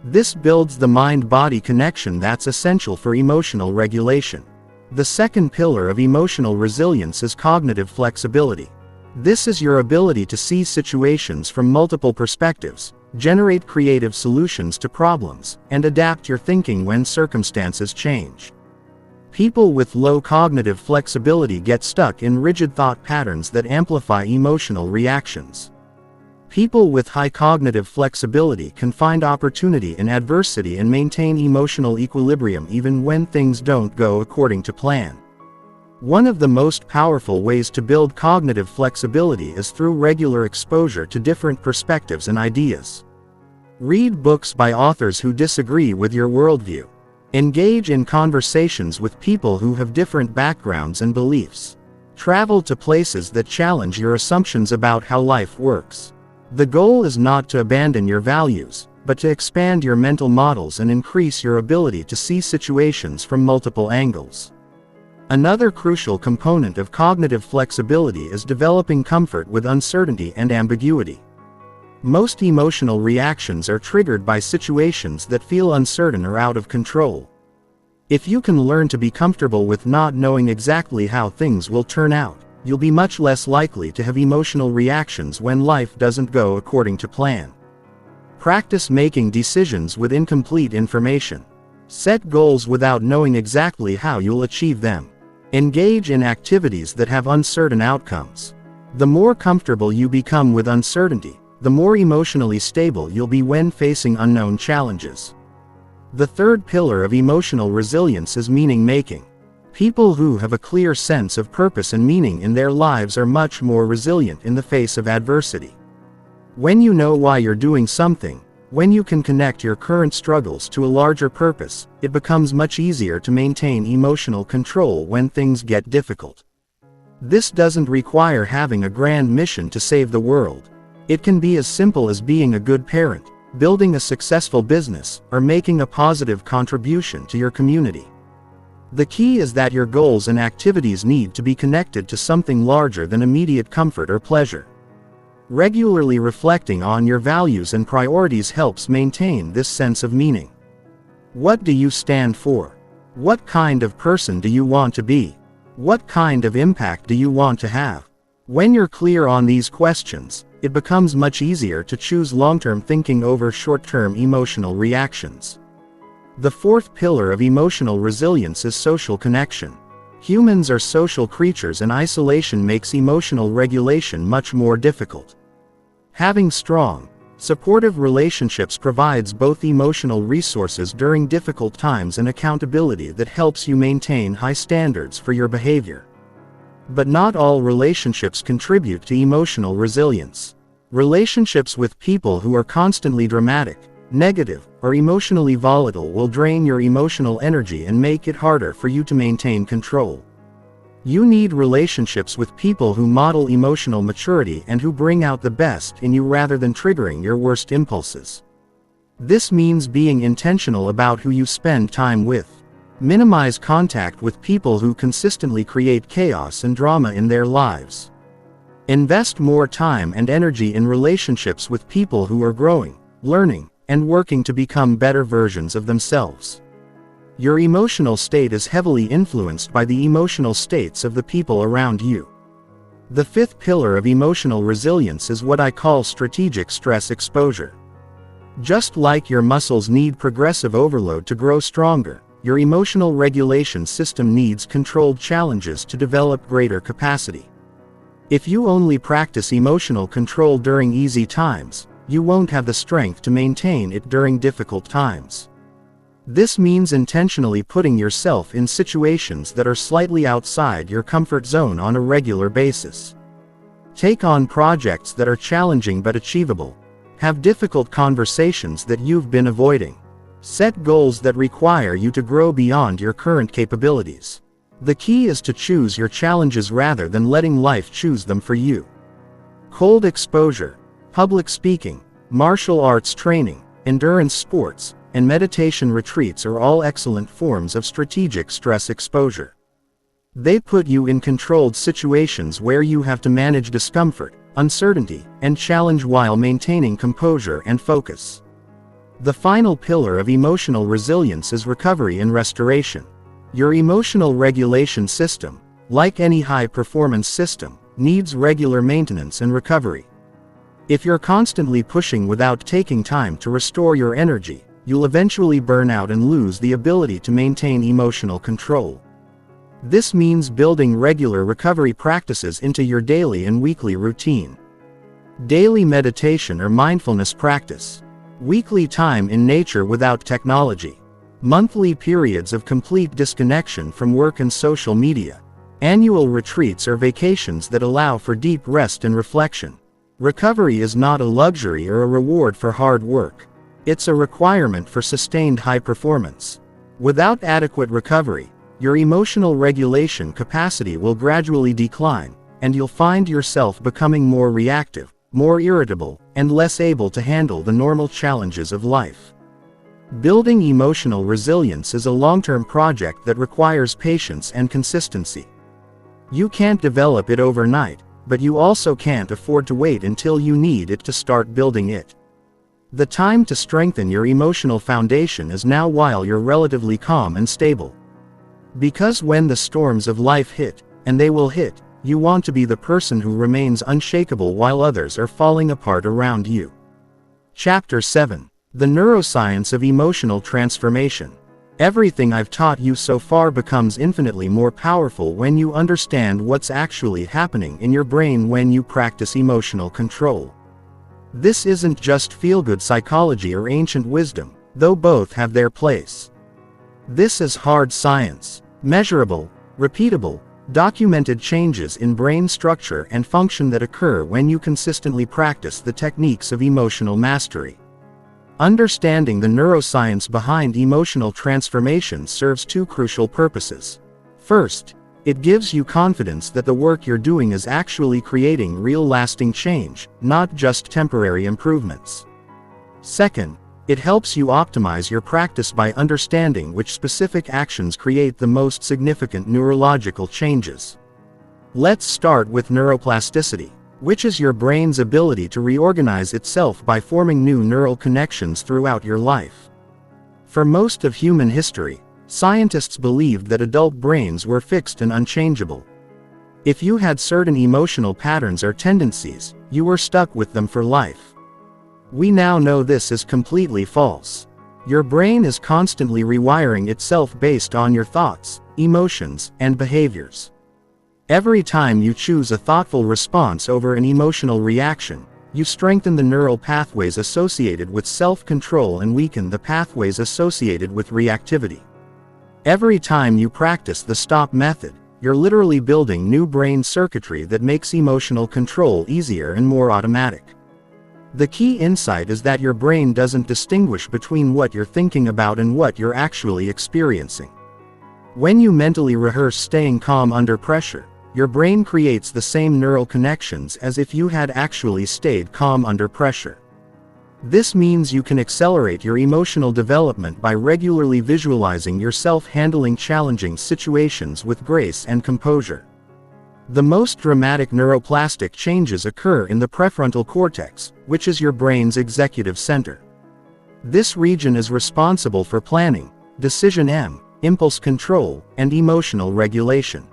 This builds the mind-body connection that's essential for emotional regulation. The second pillar of emotional resilience is cognitive flexibility. This is your ability to see situations from multiple perspectives, generate creative solutions to problems, and adapt your thinking when circumstances change. People with low cognitive flexibility get stuck in rigid thought patterns that amplify emotional reactions. People with high cognitive flexibility can find opportunity in adversity and maintain emotional equilibrium even when things don't go according to plan. One of the most powerful ways to build cognitive flexibility is through regular exposure to different perspectives and ideas. Read books by authors who disagree with your worldview. Engage in conversations with people who have different backgrounds and beliefs. Travel to places that challenge your assumptions about how life works. The goal is not to abandon your values, but to expand your mental models and increase your ability to see situations from multiple angles. Another crucial component of cognitive flexibility is developing comfort with uncertainty and ambiguity. Most emotional reactions are triggered by situations that feel uncertain or out of control. If you can learn to be comfortable with not knowing exactly how things will turn out, you'll be much less likely to have emotional reactions when life doesn't go according to plan. Practice making decisions with incomplete information. Set goals without knowing exactly how you'll achieve them. Engage in activities that have uncertain outcomes. The more comfortable you become with uncertainty, the more emotionally stable you'll be when facing unknown challenges. The third pillar of emotional resilience is meaning making. People who have a clear sense of purpose and meaning in their lives are much more resilient in the face of adversity. When you know why you're doing something, when you can connect your current struggles to a larger purpose, it becomes much easier to maintain emotional control when things get difficult. This doesn't require having a grand mission to save the world. It can be as simple as being a good parent, building a successful business, or making a positive contribution to your community. The key is that your goals and activities need to be connected to something larger than immediate comfort or pleasure. Regularly reflecting on your values and priorities helps maintain this sense of meaning. What do you stand for? What kind of person do you want to be? What kind of impact do you want to have? When you're clear on these questions, it becomes much easier to choose long-term thinking over short-term emotional reactions. The fourth pillar of emotional resilience is social connection. Humans are social creatures, and isolation makes emotional regulation much more difficult. Having strong, supportive relationships provides both emotional resources during difficult times and accountability that helps you maintain high standards for your behavior. But not all relationships contribute to emotional resilience. Relationships with people who are constantly dramatic, negative, or emotionally volatile will drain your emotional energy and make it harder for you to maintain control. You need relationships with people who model emotional maturity and who bring out the best in you rather than triggering your worst impulses. This means being intentional about who you spend time with. Minimize contact with people who consistently create chaos and drama in their lives. Invest more time and energy in relationships with people who are growing, learning, and working to become better versions of themselves. Your emotional state is heavily influenced by the emotional states of the people around you. The fifth pillar of emotional resilience is what I call strategic stress exposure. Just like your muscles need progressive overload to grow stronger, your emotional regulation system needs controlled challenges to develop greater capacity. If you only practice emotional control during easy times, you won't have the strength to maintain it during difficult times. This means intentionally putting yourself in situations that are slightly outside your comfort zone on a regular basis. Take on projects that are challenging but achievable. Have difficult conversations that you've been avoiding. Set goals that require you to grow beyond your current capabilities. The key is to choose your challenges rather than letting life choose them for you. Cold exposure, public speaking, martial arts training, endurance sports, and meditation retreats are all excellent forms of strategic stress exposure. They put you in controlled situations where you have to manage discomfort, uncertainty, and challenge while maintaining composure and focus. The final pillar of emotional resilience is recovery and restoration. Your emotional regulation system, like any high-performance system, needs regular maintenance and recovery. If you're constantly pushing without taking time to restore your energy, you'll eventually burn out and lose the ability to maintain emotional control. This means building regular recovery practices into your daily and weekly routine. Daily meditation or mindfulness practice. Weekly time in nature without technology. Monthly periods of complete disconnection from work and social media. Annual retreats or vacations that allow for deep rest and reflection. Recovery is not a luxury or a reward for hard work. It's a requirement for sustained high performance. Without adequate recovery, your emotional regulation capacity will gradually decline, and you'll find yourself becoming more reactive, more irritable, and less able to handle the normal challenges of life. Building emotional resilience is a long-term project that requires patience and consistency. You can't develop it overnight, but you also can't afford to wait until you need it to start building it. The time to strengthen your emotional foundation is now while you're relatively calm and stable. Because when the storms of life hit, and they will hit, You want to be the person who remains unshakable while others are falling apart around you. Chapter 7. The Neuroscience of Emotional Transformation. Everything I've taught you so far becomes infinitely more powerful when you understand what's actually happening in your brain when you practice emotional control. This isn't just feel-good psychology or ancient wisdom, though both have their place. This is hard science. Measurable, repeatable, documented changes in brain structure and function that occur when you consistently practice the techniques of emotional mastery. Understanding the neuroscience behind emotional transformation serves two crucial purposes. First, it gives you confidence that the work you're doing is actually creating real lasting change, not just temporary improvements. Second, it helps you optimize your practice by understanding which specific actions create the most significant neurological changes. Let's start with neuroplasticity, which is your brain's ability to reorganize itself by forming new neural connections throughout your life. For most of human history, scientists believed that adult brains were fixed and unchangeable. If you had certain emotional patterns or tendencies, you were stuck with them for life. We now know this is completely false. Your brain is constantly rewiring itself based on your thoughts, emotions, and behaviors. Every time you choose a thoughtful response over an emotional reaction, you strengthen the neural pathways associated with self-control and weaken the pathways associated with reactivity. Every time you practice the stop method, you're literally building new brain circuitry that makes emotional control easier and more automatic. The key insight is that your brain doesn't distinguish between what you're thinking about and what you're actually experiencing. When you mentally rehearse staying calm under pressure, your brain creates the same neural connections as if you had actually stayed calm under pressure. This means you can accelerate your emotional development by regularly visualizing yourself handling challenging situations with grace and composure. The most dramatic neuroplastic changes occur in the prefrontal cortex, which is your brain's executive center. This region is responsible for planning, decision, impulse control, and emotional regulation.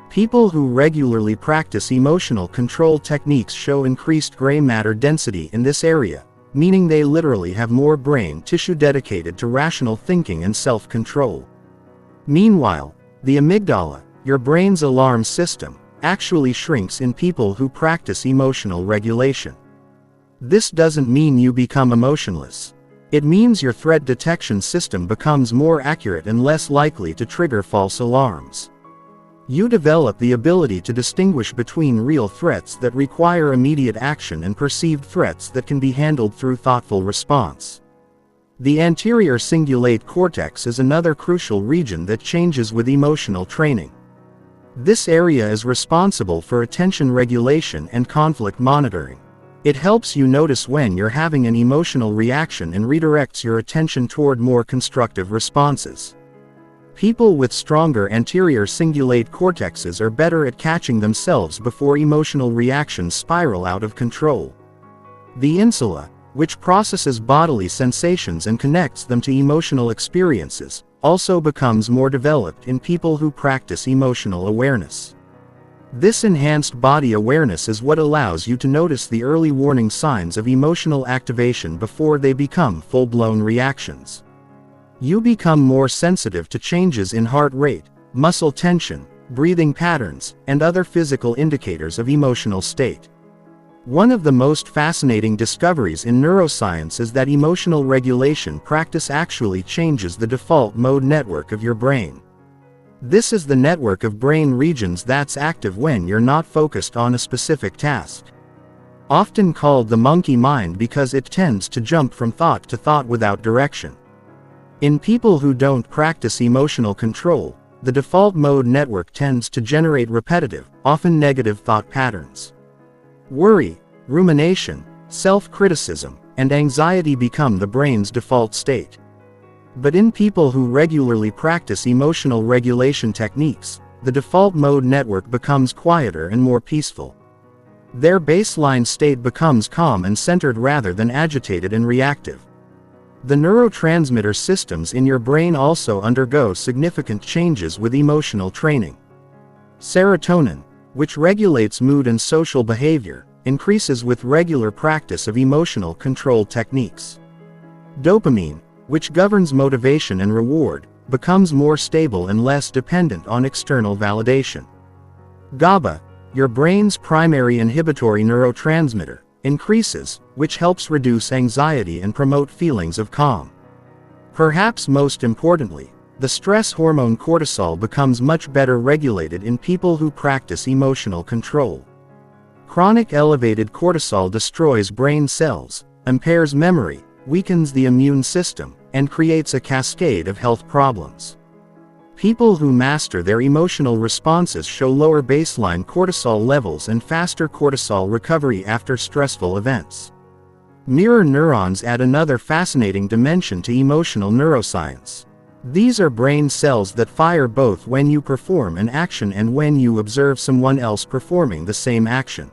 People who regularly practice emotional control techniques show increased gray matter density in this area, meaning they literally have more brain tissue dedicated to rational thinking and self-control. Meanwhile, the amygdala, your brain's alarm system, actually shrinks in people who practice emotional regulation. This doesn't mean you become emotionless. It means your threat detection system becomes more accurate and less likely to trigger false alarms. You develop the ability to distinguish between real threats that require immediate action and perceived threats that can be handled through thoughtful response. The anterior cingulate cortex is another crucial region that changes with emotional training. This area is responsible for attention regulation and conflict monitoring. It helps you notice when you're having an emotional reaction and redirects your attention toward more constructive responses. People with stronger anterior cingulate cortexes are better at catching themselves before emotional reactions spiral out of control. The insula, which processes bodily sensations and connects them to emotional experiences, also becomes more developed in people who practice emotional awareness. This enhanced body awareness is what allows you to notice the early warning signs of emotional activation before they become full-blown reactions. You become more sensitive to changes in heart rate, muscle tension, breathing patterns, and other physical indicators of emotional state. One of the most fascinating discoveries in neuroscience is that emotional regulation practice actually changes the default mode network of your brain. This is the network of brain regions that's active when you're not focused on a specific task. Often called the monkey mind because it tends to jump from thought to thought without direction. In people who don't practice emotional control, the default mode network tends to generate repetitive, often negative thought patterns. Worry, rumination, self-criticism, and anxiety become the brain's default state. But in people who regularly practice emotional regulation techniques, the default mode network becomes quieter and more peaceful. Their baseline state becomes calm and centered rather than agitated and reactive. The neurotransmitter systems in your brain also undergo significant changes with emotional training. Serotonin, which regulates mood and social behavior, increases with regular practice of emotional control techniques. Dopamine, which governs motivation and reward, becomes more stable and less dependent on external validation. GABA, your brain's primary inhibitory neurotransmitter, increases, which helps reduce anxiety and promote feelings of calm. Perhaps most importantly, the stress hormone cortisol becomes much better regulated in people who practice emotional control. Chronic elevated cortisol destroys brain cells, impairs memory, weakens the immune system, and creates a cascade of health problems. People who master their emotional responses show lower baseline cortisol levels and faster cortisol recovery after stressful events. Mirror neurons add another fascinating dimension to emotional neuroscience. These are brain cells that fire both when you perform an action and when you observe someone else performing the same action.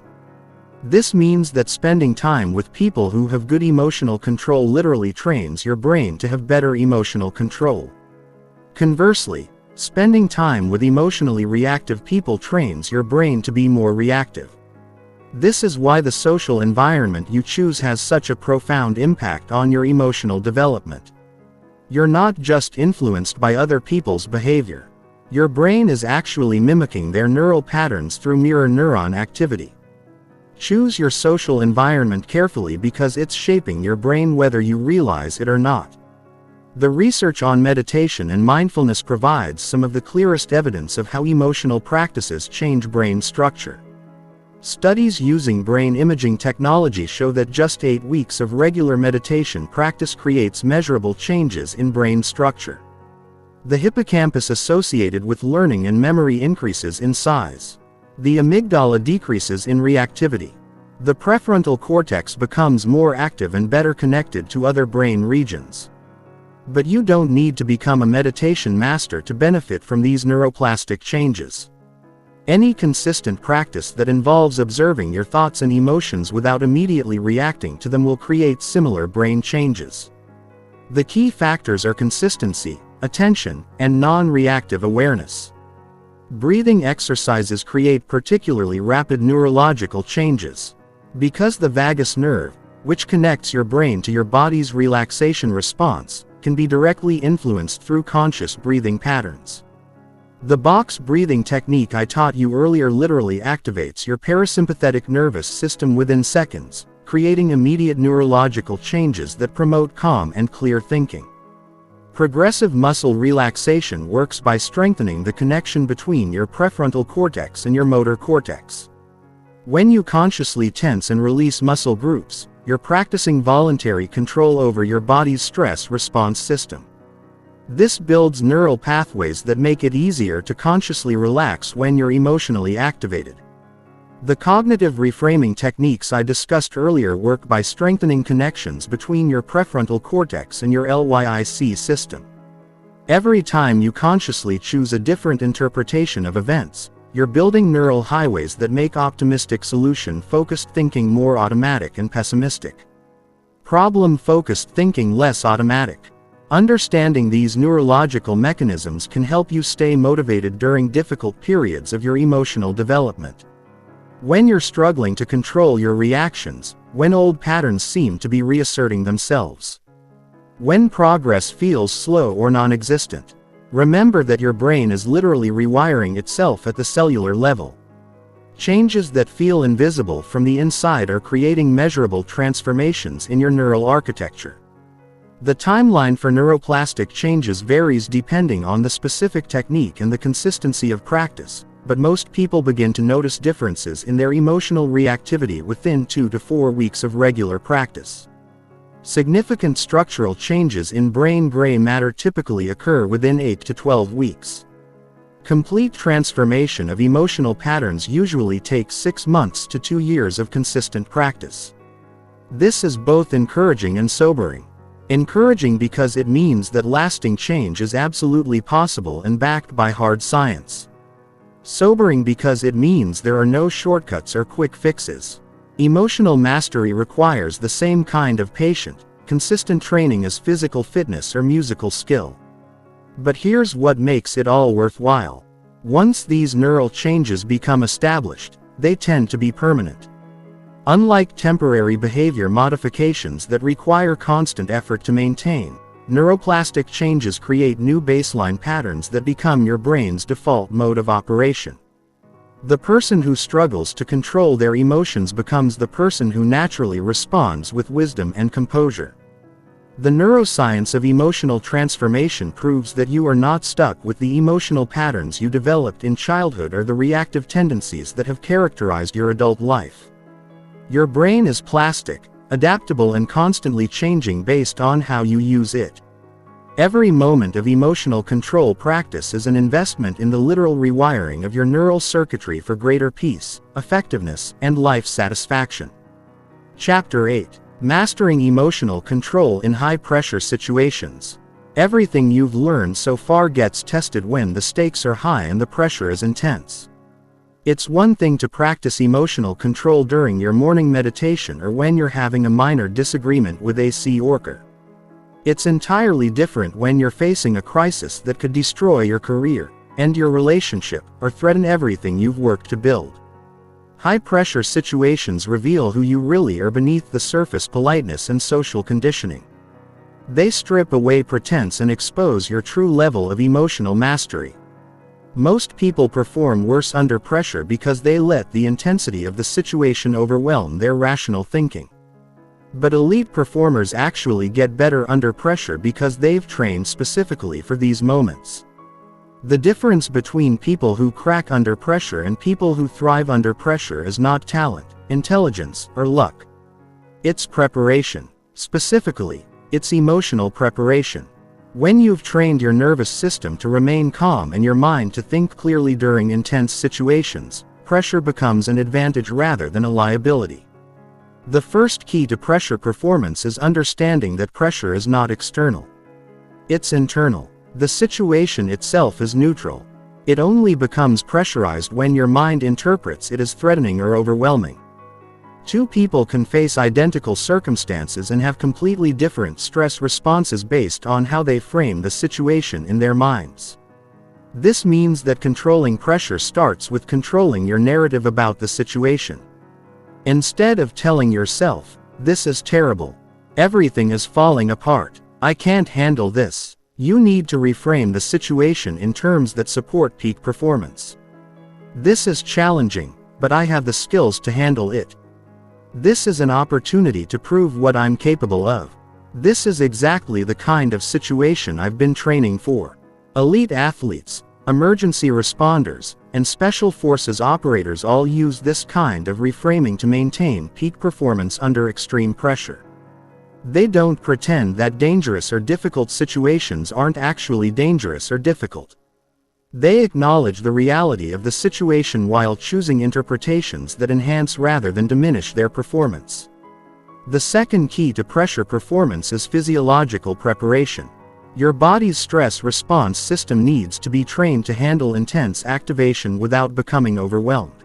This means that spending time with people who have good emotional control literally trains your brain to have better emotional control. Conversely, spending time with emotionally reactive people trains your brain to be more reactive. This is why the social environment you choose has such a profound impact on your emotional development. You're not just influenced by other people's behavior. Your brain is actually mimicking their neural patterns through mirror neuron activity. Choose your social environment carefully because it's shaping your brain whether you realize it or not. The research on meditation and mindfulness provides some of the clearest evidence of how emotional practices change brain structure. Studies using brain imaging technology show that just 8 weeks of regular meditation practice creates measurable changes in brain structure. The hippocampus associated with learning and memory increases in size. The amygdala decreases in reactivity. The prefrontal cortex becomes more active and better connected to other brain regions. But you don't need to become a meditation master to benefit from these neuroplastic changes. Any consistent practice that involves observing your thoughts and emotions without immediately reacting to them will create similar brain changes. The key factors are consistency, attention, and non-reactive awareness. Breathing exercises create particularly rapid neurological changes. Because the vagus nerve, which connects your brain to your body's relaxation response, can be directly influenced through conscious breathing patterns. The box breathing technique I taught you earlier literally activates your parasympathetic nervous system within seconds, creating immediate neurological changes that promote calm and clear thinking. Progressive muscle relaxation works by strengthening the connection between your prefrontal cortex and your motor cortex. When you consciously tense and release muscle groups, you're practicing voluntary control over your body's stress response system. This builds neural pathways that make it easier to consciously relax when you're emotionally activated. The cognitive reframing techniques I discussed earlier work by strengthening connections between your prefrontal cortex and your LYIC system. Every time you consciously choose a different interpretation of events, you're building neural highways that make optimistic solution-focused thinking more automatic and pessimistic. Problem-focused thinking less automatic. Understanding these neurological mechanisms can help you stay motivated during difficult periods of your emotional development. When you're struggling to control your reactions, when old patterns seem to be reasserting themselves, when progress feels slow or non-existent, remember that your brain is literally rewiring itself at the cellular level. Changes that feel invisible from the inside are creating measurable transformations in your neural architecture. The timeline for neuroplastic changes varies depending on the specific technique and the consistency of practice, but most people begin to notice differences in their emotional reactivity within 2 to 4 weeks of regular practice. Significant structural changes in brain gray matter typically occur within 8 to 12 weeks. Complete transformation of emotional patterns usually takes 6 months to 2 years of consistent practice. This is both encouraging and sobering. Encouraging because it means that lasting change is absolutely possible and backed by hard science. Sobering because it means there are no shortcuts or quick fixes. Emotional mastery requires the same kind of patient, consistent training as physical fitness or musical skill. But here's what makes it all worthwhile. Once these neural changes become established, they tend to be permanent. Unlike temporary behavior modifications that require constant effort to maintain, neuroplastic changes create new baseline patterns that become your brain's default mode of operation. The person who struggles to control their emotions becomes the person who naturally responds with wisdom and composure. The neuroscience of emotional transformation proves that you are not stuck with the emotional patterns you developed in childhood or the reactive tendencies that have characterized your adult life. Your brain is plastic, adaptable and constantly changing based on how you use it. Every moment of emotional control practice is an investment in the literal rewiring of your neural circuitry for greater peace, effectiveness, and life satisfaction. Chapter 8. Mastering Emotional Control in High-Pressure Situations. Everything you've learned so far gets tested when the stakes are high and the pressure is intense. It's one thing to practice emotional control during your morning meditation or when you're having a minor disagreement with a coworker. It's entirely different when you're facing a crisis that could destroy your career, end your relationship, or threaten everything you've worked to build. High-pressure situations reveal who you really are beneath the surface politeness and social conditioning. They strip away pretense and expose your true level of emotional mastery. Most people perform worse under pressure because they let the intensity of the situation overwhelm their rational thinking. But elite performers actually get better under pressure because they've trained specifically for these moments. The difference between people who crack under pressure and people who thrive under pressure is not talent, intelligence, or luck. It's preparation. Specifically, it's emotional preparation. When you've trained your nervous system to remain calm and your mind to think clearly during intense situations, pressure becomes an advantage rather than a liability. The first key to pressure performance is understanding that pressure is not external. It's internal. The situation itself is neutral. It only becomes pressurized when your mind interprets it as threatening or overwhelming. Two people can face identical circumstances and have completely different stress responses based on how they frame the situation in their minds. This means that controlling pressure starts with controlling your narrative about the situation. Instead of telling yourself, "This is terrible. Everything is falling apart. I can't handle this," you need to reframe the situation in terms that support peak performance. "This is challenging, but I have the skills to handle it. This is an opportunity to prove what I'm capable of. This is exactly the kind of situation I've been training for." Elite athletes, emergency responders, and special forces operators all use this kind of reframing to maintain peak performance under extreme pressure. They don't pretend that dangerous or difficult situations aren't actually dangerous or difficult. They acknowledge the reality of the situation while choosing interpretations that enhance rather than diminish their performance. The second key to pressure performance is physiological preparation. Your body's stress response system needs to be trained to handle intense activation without becoming overwhelmed.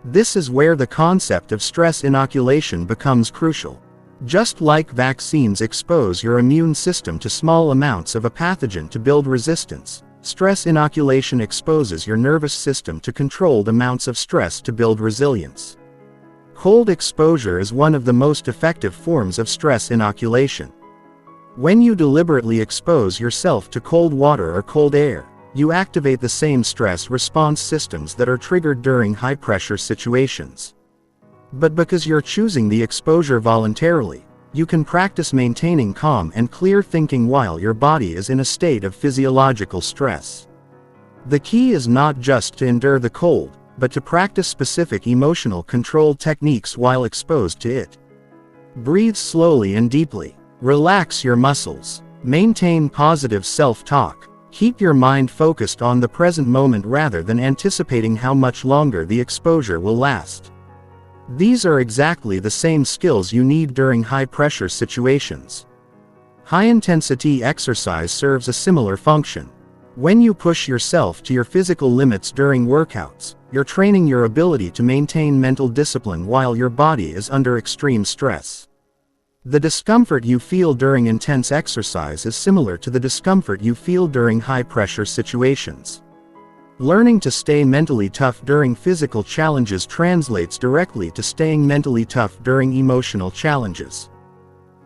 This is where the concept of stress inoculation becomes crucial. Just like vaccines expose your immune system to small amounts of a pathogen to build resistance, stress inoculation exposes your nervous system to controlled amounts of stress to build resilience. Cold exposure is one of the most effective forms of stress inoculation. When you deliberately expose yourself to cold water or cold air, you activate the same stress response systems that are triggered during high-pressure situations. But because you're choosing the exposure voluntarily, you can practice maintaining calm and clear thinking while your body is in a state of physiological stress. The key is not just to endure the cold, but to practice specific emotional control techniques while exposed to it. Breathe slowly and deeply. Relax your muscles. Maintain positive self-talk. Keep your mind focused on the present moment rather than anticipating how much longer the exposure will last. These are exactly the same skills you need during high-pressure situations. High-intensity exercise serves a similar function. When you push yourself to your physical limits during workouts, you're training your ability to maintain mental discipline while your body is under extreme stress. The discomfort you feel during intense exercise is similar to the discomfort you feel during high-pressure situations. Learning to stay mentally tough during physical challenges translates directly to staying mentally tough during emotional challenges.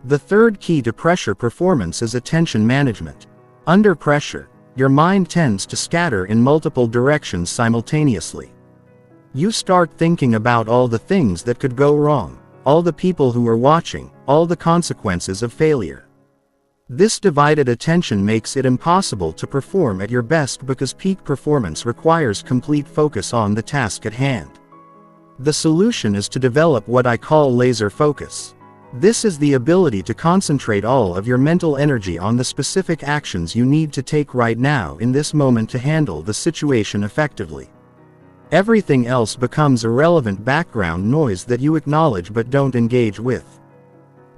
The third key to pressure performance is attention management. Under pressure, your mind tends to scatter in multiple directions simultaneously. You start thinking about all the things that could go wrong, all the people who are watching, all the consequences of failure. This divided attention makes it impossible to perform at your best because peak performance requires complete focus on the task at hand. The solution is to develop what I call laser focus. This is the ability to concentrate all of your mental energy on the specific actions you need to take right now in this moment to handle the situation effectively. Everything else becomes irrelevant background noise that you acknowledge but don't engage with.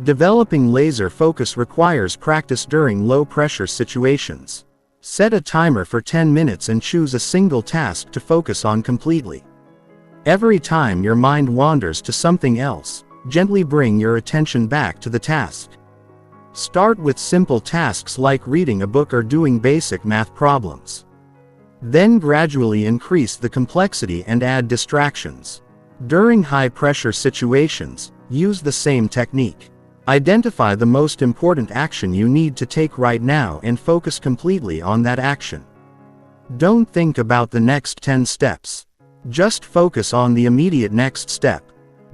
Developing laser focus requires practice during low-pressure situations. Set a timer for 10 minutes and choose a single task to focus on completely. Every time your mind wanders to something else, gently bring your attention back to the task. Start with simple tasks like reading a book or doing basic math problems. Then gradually increase the complexity and add distractions. During high-pressure situations, use the same technique. Identify the most important action you need to take right now and focus completely on that action. Don't think about the next 10 steps. Just focus on the immediate next step.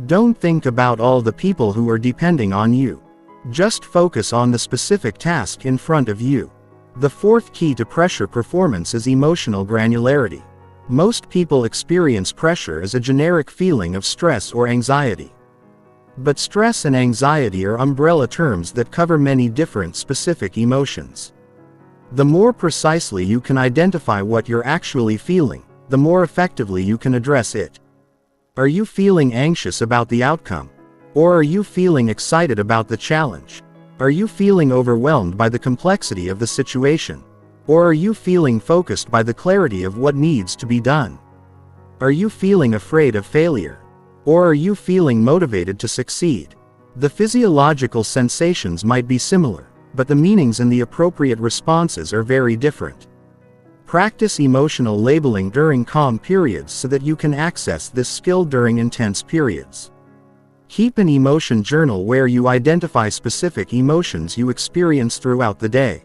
Don't think about all the people who are depending on you. Just focus on the specific task in front of you. The fourth key to pressure performance is emotional granularity. Most people experience pressure as a generic feeling of stress or anxiety. But stress and anxiety are umbrella terms that cover many different specific emotions. The more precisely you can identify what you're actually feeling, the more effectively you can address it. Are you feeling anxious about the outcome? Or are you feeling excited about the challenge? Are you feeling overwhelmed by the complexity of the situation? Or are you feeling focused by the clarity of what needs to be done? Are you feeling afraid of failure? Or are you feeling motivated to succeed? The physiological sensations might be similar, but the meanings and the appropriate responses are very different. Practice emotional labeling during calm periods so that you can access this skill during intense periods. Keep an emotion journal where you identify specific emotions you experience throughout the day.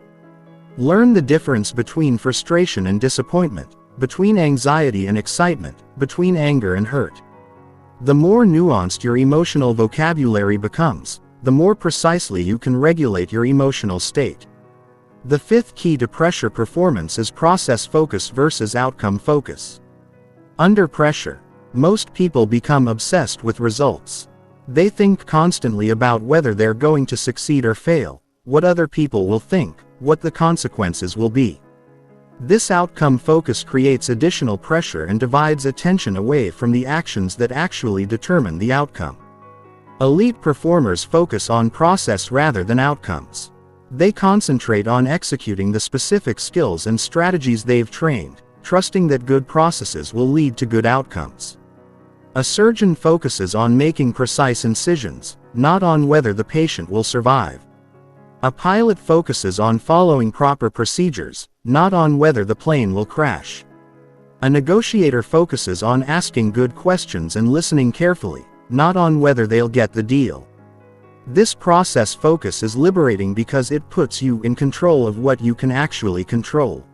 Learn the difference between frustration and disappointment, between anxiety and excitement, between anger and hurt. The more nuanced your emotional vocabulary becomes, the more precisely you can regulate your emotional state. The fifth key to pressure performance is process focus versus outcome focus. Under pressure, most people become obsessed with results. They think constantly about whether they're going to succeed or fail, what other people will think, what the consequences will be. This outcome focus creates additional pressure and divides attention away from the actions that actually determine the outcome. Elite performers focus on process rather than outcomes. They concentrate on executing the specific skills and strategies they've trained, trusting that good processes will lead to good outcomes. A surgeon focuses on making precise incisions, not on whether the patient will survive. A pilot focuses on following proper procedures, not on whether the plane will crash. A negotiator focuses on asking good questions and listening carefully, not on whether they'll get the deal. This process focus is liberating because it puts you in control of what you can actually control.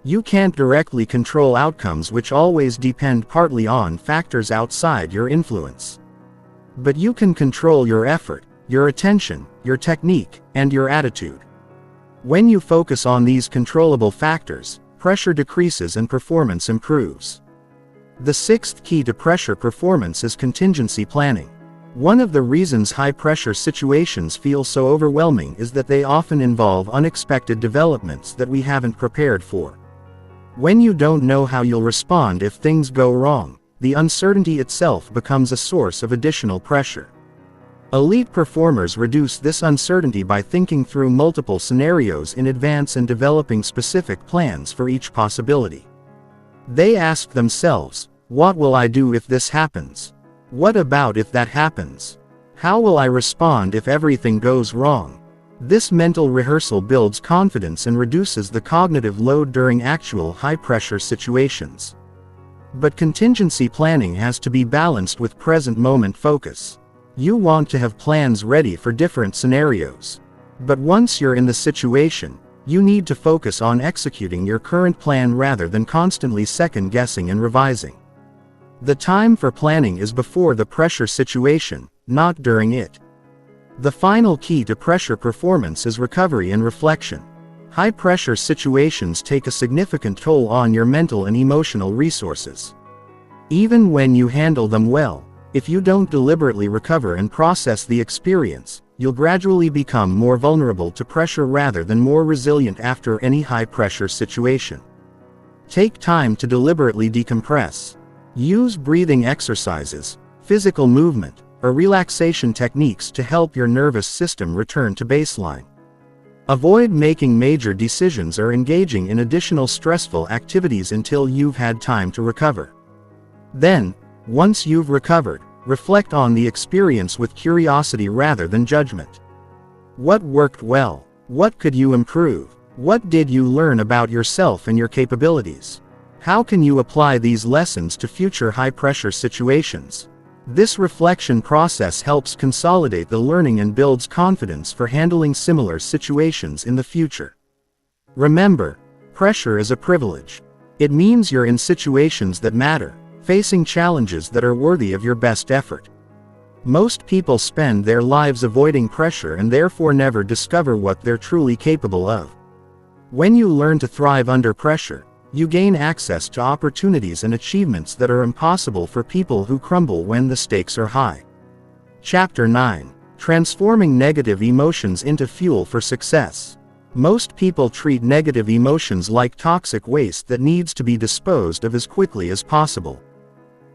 You can't directly control outcomes, which always depend partly on factors outside your influence. But you can control your effort, your attention, your technique, and your attitude. When you focus on these controllable factors, pressure decreases and performance improves. The sixth key to pressure performance is contingency planning. One of the reasons high-pressure situations feel so overwhelming is that they often involve unexpected developments that we haven't prepared for. When you don't know how you'll respond if things go wrong, the uncertainty itself becomes a source of additional pressure. Elite performers reduce this uncertainty by thinking through multiple scenarios in advance and developing specific plans for each possibility. They ask themselves, what will I do if this happens? What about if that happens? How will I respond if everything goes wrong? This mental rehearsal builds confidence and reduces the cognitive load during actual high-pressure situations. But contingency planning has to be balanced with present-moment focus. You want to have plans ready for different scenarios. But once you're in the situation, you need to focus on executing your current plan rather than constantly second-guessing and revising. The time for planning is before the pressure situation, not during it. The final key to pressure performance is recovery and reflection. High-pressure situations take a significant toll on your mental and emotional resources. Even when you handle them well, if you don't deliberately recover and process the experience, you'll gradually become more vulnerable to pressure rather than more resilient after any high-pressure situation. Take time to deliberately decompress. Use breathing exercises, physical movement, or relaxation techniques to help your nervous system return to baseline. Avoid making major decisions or engaging in additional stressful activities until you've had time to recover. Then, once you've recovered, reflect on the experience with curiosity rather than judgment. What worked well? What could you improve? What did you learn about yourself and your capabilities? How can you apply these lessons to future high-pressure situations? This reflection process helps consolidate the learning and builds confidence for handling similar situations in the future. Remember, pressure is a privilege. It means you're in situations that matter, facing challenges that are worthy of your best effort. Most people spend their lives avoiding pressure and therefore never discover what they're truly capable of. When you learn to thrive under pressure, you gain access to opportunities and achievements that are impossible for people who crumble when the stakes are high. Chapter 9. Transforming Negative Emotions into Fuel for Success. Most people treat negative emotions like toxic waste that needs to be disposed of as quickly as possible.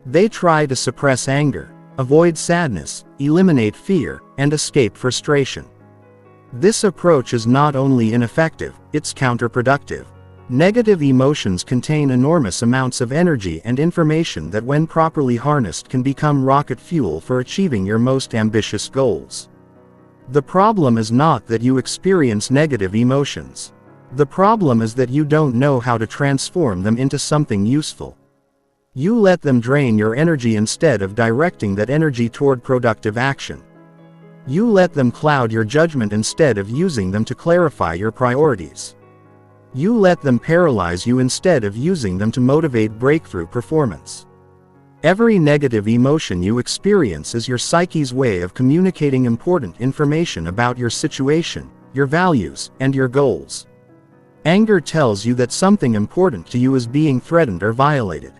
They try to suppress anger, avoid sadness, eliminate fear, and escape frustration. This approach is not only ineffective, it's counterproductive. Negative emotions contain enormous amounts of energy and information that when properly harnessed can become rocket fuel for achieving your most ambitious goals. The problem is not that you experience negative emotions. The problem is that you don't know how to transform them into something useful. You let them drain your energy instead of directing that energy toward productive action. You let them cloud your judgment instead of using them to clarify your priorities. You let them paralyze you instead of using them to motivate breakthrough performance. Every negative emotion you experience is your psyche's way of communicating important information about your situation, your values, and your goals. Anger tells you that something important to you is being threatened or violated.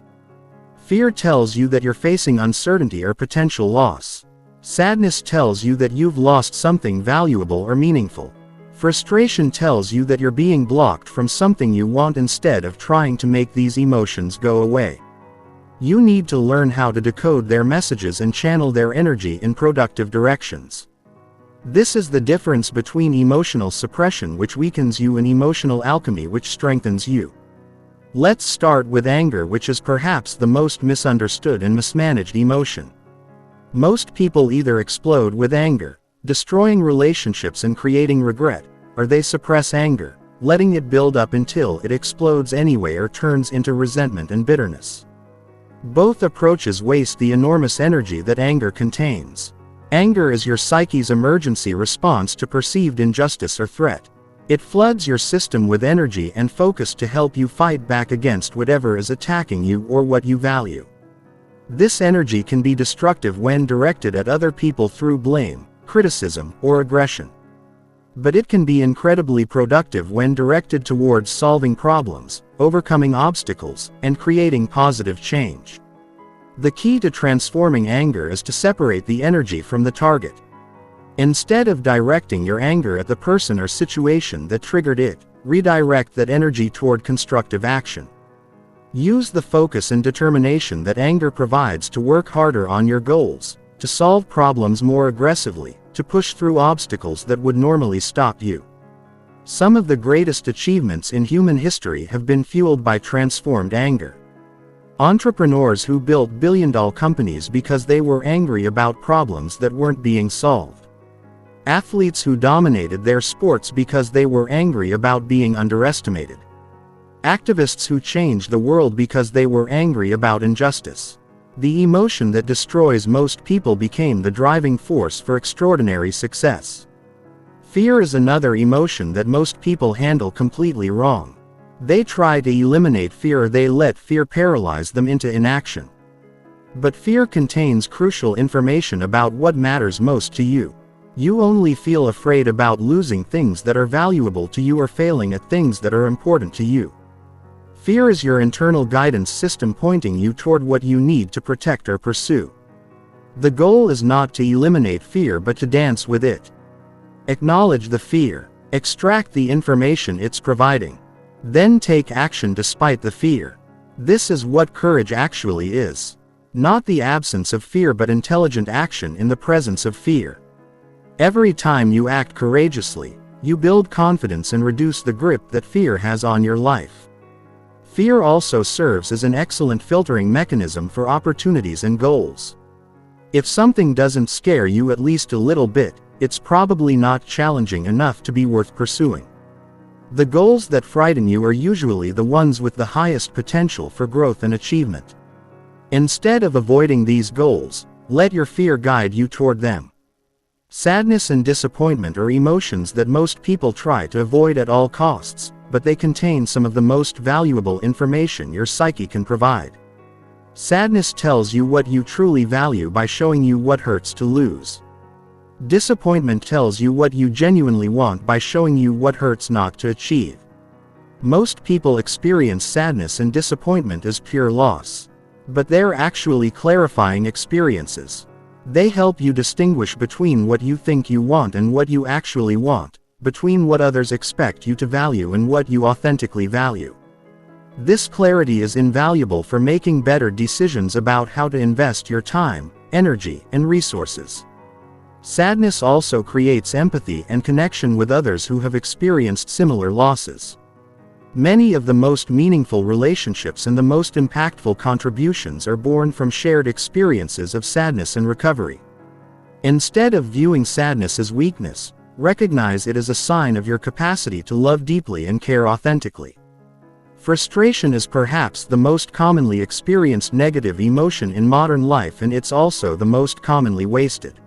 Fear tells you that you're facing uncertainty or potential loss. Sadness tells you that you've lost something valuable or meaningful. Frustration tells you that you're being blocked from something you want instead of trying to make these emotions go away. You need to learn how to decode their messages and channel their energy in productive directions. This is the difference between emotional suppression, which weakens you, and emotional alchemy, which strengthens you. Let's start with anger, which is perhaps the most misunderstood and mismanaged emotion. Most people either explode with anger, destroying relationships and creating regret, or they suppress anger, letting it build up until it explodes anyway or turns into resentment and bitterness. Both approaches waste the enormous energy that anger contains. Anger is your psyche's emergency response to perceived injustice or threat. It floods your system with energy and focus to help you fight back against whatever is attacking you or what you value. This energy can be destructive when directed at other people through blame, criticism, or aggression. But it can be incredibly productive when directed towards solving problems, overcoming obstacles, and creating positive change. The key to transforming anger is to separate the energy from the target. Instead of directing your anger at the person or situation that triggered it, redirect that energy toward constructive action. Use the focus and determination that anger provides to work harder on your goals, to solve problems more aggressively, to push through obstacles that would normally stop you. Some of the greatest achievements in human history have been fueled by transformed anger. Entrepreneurs who built billion-dollar companies because they were angry about problems that weren't being solved. Athletes who dominated their sports because they were angry about being underestimated. Activists who changed the world because they were angry about injustice. The emotion that destroys most people became the driving force for extraordinary success. Fear is another emotion that most people handle completely wrong. They try to eliminate fear, or they let fear paralyze them into inaction. But fear contains crucial information about what matters most to you. You only feel afraid about losing things that are valuable to you or failing at things that are important to you. Fear is your internal guidance system pointing you toward what you need to protect or pursue. The goal is not to eliminate fear but to dance with it. Acknowledge the fear. Extract the information it's providing. Then take action despite the fear. This is what courage actually is. Not the absence of fear but intelligent action in the presence of fear. Every time you act courageously, you build confidence and reduce the grip that fear has on your life. Fear also serves as an excellent filtering mechanism for opportunities and goals. If something doesn't scare you at least a little bit, it's probably not challenging enough to be worth pursuing. The goals that frighten you are usually the ones with the highest potential for growth and achievement. Instead of avoiding these goals, let your fear guide you toward them. Sadness and disappointment are emotions that most people try to avoid at all costs, but they contain some of the most valuable information your psyche can provide. Sadness tells you what you truly value by showing you what hurts to lose. Disappointment tells you what you genuinely want by showing you what hurts not to achieve. Most people experience sadness and disappointment as pure loss. But they're actually clarifying experiences. They help you distinguish between what you think you want and what you actually want, between what others expect you to value and what you authentically value. This clarity is invaluable for making better decisions about how to invest your time, energy, and resources. Sadness also creates empathy and connection with others who have experienced similar losses. Many of the most meaningful relationships and the most impactful contributions are born from shared experiences of sadness and recovery. Instead of viewing sadness as weakness, recognize it as a sign of your capacity to love deeply and care authentically. Frustration is perhaps the most commonly experienced negative emotion in modern life, and it's also the most commonly wasted.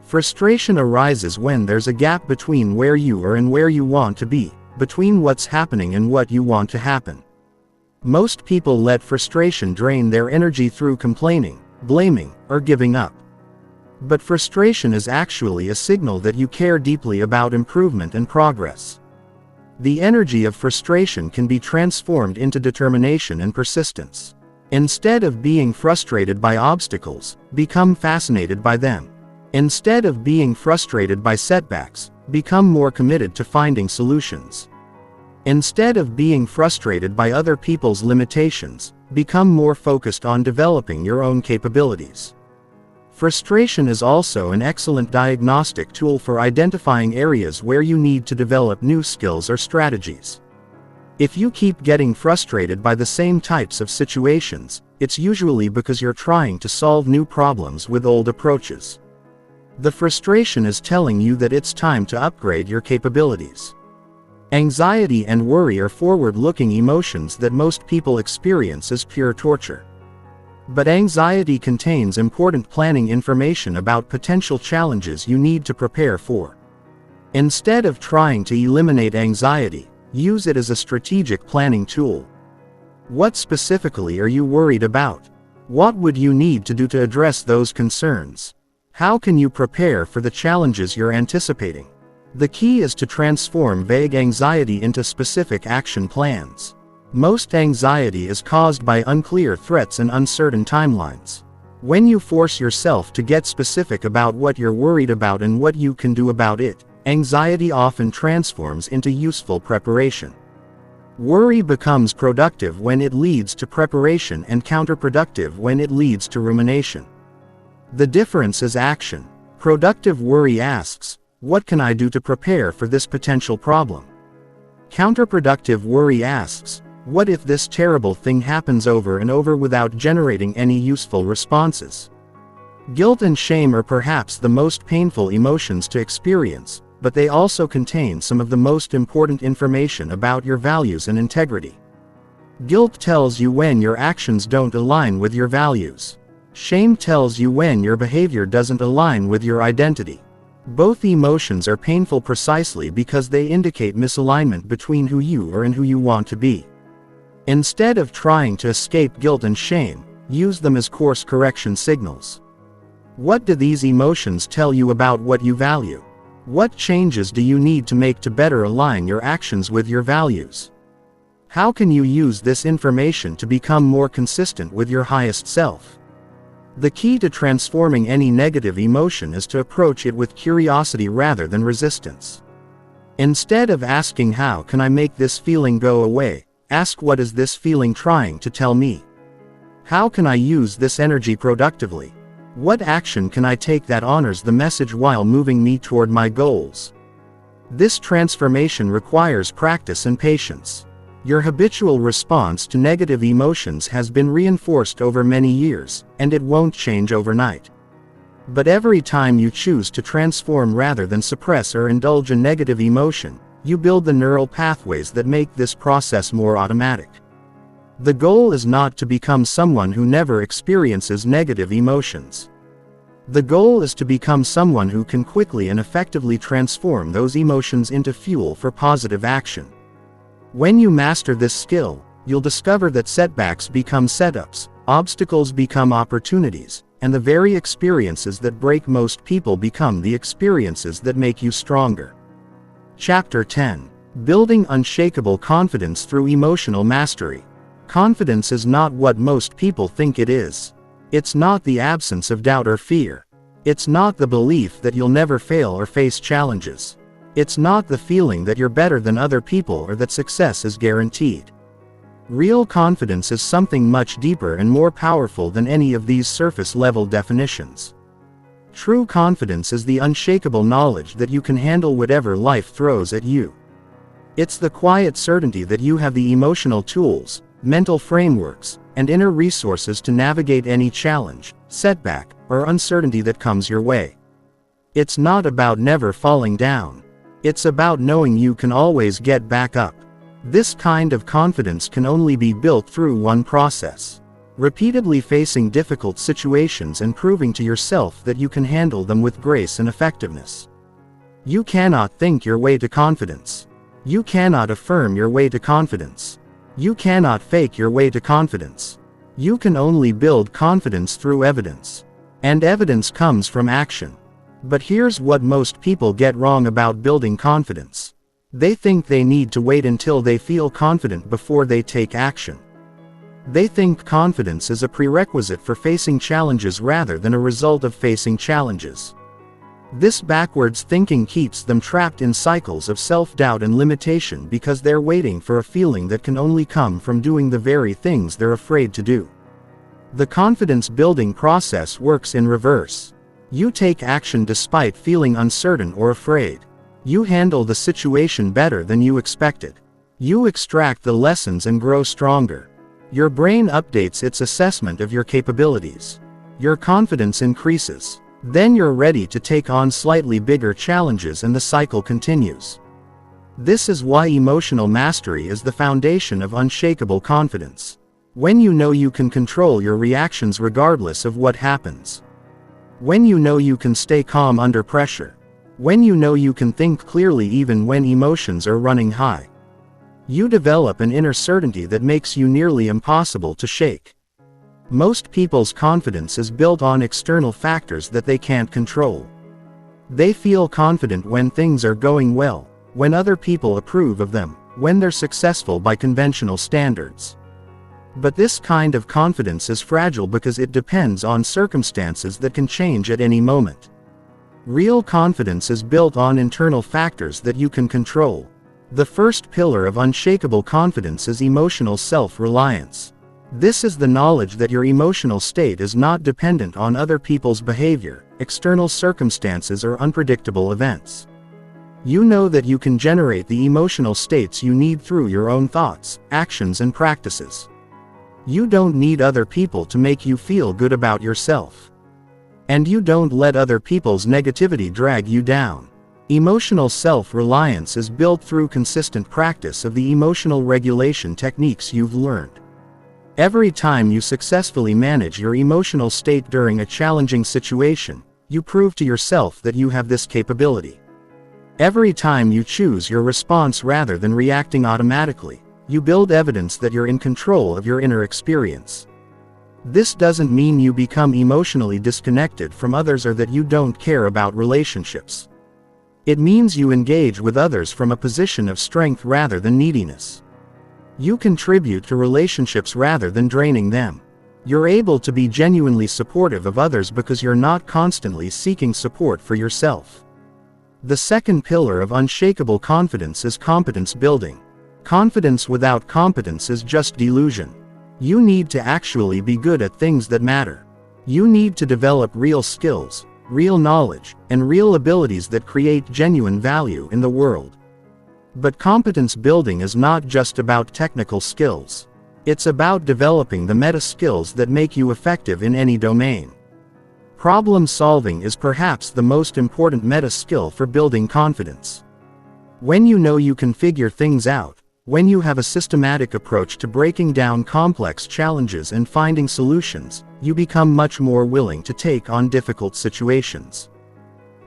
Frustration arises when there's a gap between where you are and where you want to be, between what's happening and what you want to happen. Most people let frustration drain their energy through complaining, blaming, or giving up. But frustration is actually a signal that you care deeply about improvement and progress. The energy of frustration can be transformed into determination and persistence. Instead of being frustrated by obstacles, become fascinated by them. Instead of being frustrated by setbacks, become more committed to finding solutions. Instead of being frustrated by other people's limitations, become more focused on developing your own capabilities. Frustration is also an excellent diagnostic tool for identifying areas where you need to develop new skills or strategies. If you keep getting frustrated by the same types of situations, it's usually because you're trying to solve new problems with old approaches. The frustration is telling you that it's time to upgrade your capabilities. Anxiety and worry are forward-looking emotions that most people experience as pure torture. But anxiety contains important planning information about potential challenges you need to prepare for. Instead of trying to eliminate anxiety, use it as a strategic planning tool. What specifically are you worried about? What would you need to do to address those concerns? How can you prepare for the challenges you're anticipating? The key is to transform vague anxiety into specific action plans. Most anxiety is caused by unclear threats and uncertain timelines. When you force yourself to get specific about what you're worried about and what you can do about it, anxiety often transforms into useful preparation. Worry becomes productive when it leads to preparation and counterproductive when it leads to rumination. The difference is action. Productive worry asks, what can I do to prepare for this potential problem? Counterproductive worry asks, what if this terrible thing happens over and over without generating any useful responses? Guilt and shame are perhaps the most painful emotions to experience, but they also contain some of the most important information about your values and integrity. Guilt tells you when your actions don't align with your values. Shame tells you when your behavior doesn't align with your identity. Both emotions are painful precisely because they indicate misalignment between who you are and who you want to be. Instead of trying to escape guilt and shame, use them as course correction signals. What do these emotions tell you about what you value? What changes do you need to make to better align your actions with your values? How can you use this information to become more consistent with your highest self? The key to transforming any negative emotion is to approach it with curiosity rather than resistance. Instead of asking how can I make this feeling go away, ask what is this feeling trying to tell me? How can I use this energy productively? What action can I take that honors the message while moving me toward my goals? This transformation requires practice and patience. Your habitual response to negative emotions has been reinforced over many years, and it won't change overnight. But every time you choose to transform rather than suppress or indulge a negative emotion, you build the neural pathways that make this process more automatic. The goal is not to become someone who never experiences negative emotions. The goal is to become someone who can quickly and effectively transform those emotions into fuel for positive action. When you master this skill, you'll discover that setbacks become setups, obstacles become opportunities, and the very experiences that break most people become the experiences that make you stronger. Chapter 10. Building Unshakable Confidence Through Emotional Mastery. Confidence is not what most people think it is. It's not the absence of doubt or fear. It's not the belief that you'll never fail or face challenges. It's not the feeling that you're better than other people or that success is guaranteed. Real confidence is something much deeper and more powerful than any of these surface-level definitions. True confidence is the unshakable knowledge that you can handle whatever life throws at you. It's the quiet certainty that you have the emotional tools, mental frameworks, and inner resources to navigate any challenge, setback, or uncertainty that comes your way. It's not about never falling down. It's about knowing you can always get back up. This kind of confidence can only be built through one process: repeatedly facing difficult situations and proving to yourself that you can handle them with grace and effectiveness. You cannot think your way to confidence. You cannot affirm your way to confidence. You cannot fake your way to confidence. You can only build confidence through evidence. And evidence comes from action. But here's what most people get wrong about building confidence. They think they need to wait until they feel confident before they take action. They think confidence is a prerequisite for facing challenges rather than a result of facing challenges. This backwards thinking keeps them trapped in cycles of self-doubt and limitation because they're waiting for a feeling that can only come from doing the very things they're afraid to do. The confidence-building process works in reverse. You take action despite feeling uncertain or afraid. You handle the situation better than you expected. You extract the lessons and grow stronger. Your brain updates its assessment of your capabilities. Your confidence increases. Then you're ready to take on slightly bigger challenges and the cycle continues. This is why emotional mastery is the foundation of unshakable confidence. When you know you can control your reactions regardless of what happens. When you know you can stay calm under pressure. When you know you can think clearly even when emotions are running high. You develop an inner certainty that makes you nearly impossible to shake. Most people's confidence is built on external factors that they can't control. They feel confident when things are going well, when other people approve of them, when they're successful by conventional standards. But this kind of confidence is fragile because it depends on circumstances that can change at any moment. Real confidence is built on internal factors that you can control. The first pillar of unshakable confidence is emotional self-reliance. This is the knowledge that your emotional state is not dependent on other people's behavior, external circumstances, or unpredictable events. You know that you can generate the emotional states you need through your own thoughts, actions, and practices. You don't need other people to make you feel good about yourself. And you don't let other people's negativity drag you down. Emotional self-reliance is built through consistent practice of the emotional regulation techniques you've learned. Every time you successfully manage your emotional state during a challenging situation, you prove to yourself that you have this capability. Every time you choose your response rather than reacting automatically, you build evidence that you're in control of your inner experience. This doesn't mean you become emotionally disconnected from others or that you don't care about relationships. It means you engage with others from a position of strength rather than neediness. You contribute to relationships rather than draining them. You're able to be genuinely supportive of others because you're not constantly seeking support for yourself. The second pillar of unshakable confidence is competence building. Confidence without competence is just delusion. You need to actually be good at things that matter. You need to develop real skills, real knowledge, and real abilities that create genuine value in the world. But competence building is not just about technical skills. It's about developing the meta skills that make you effective in any domain. Problem solving is perhaps the most important meta skill for building confidence. When you know you can figure things out, when you have a systematic approach to breaking down complex challenges and finding solutions, you become much more willing to take on difficult situations.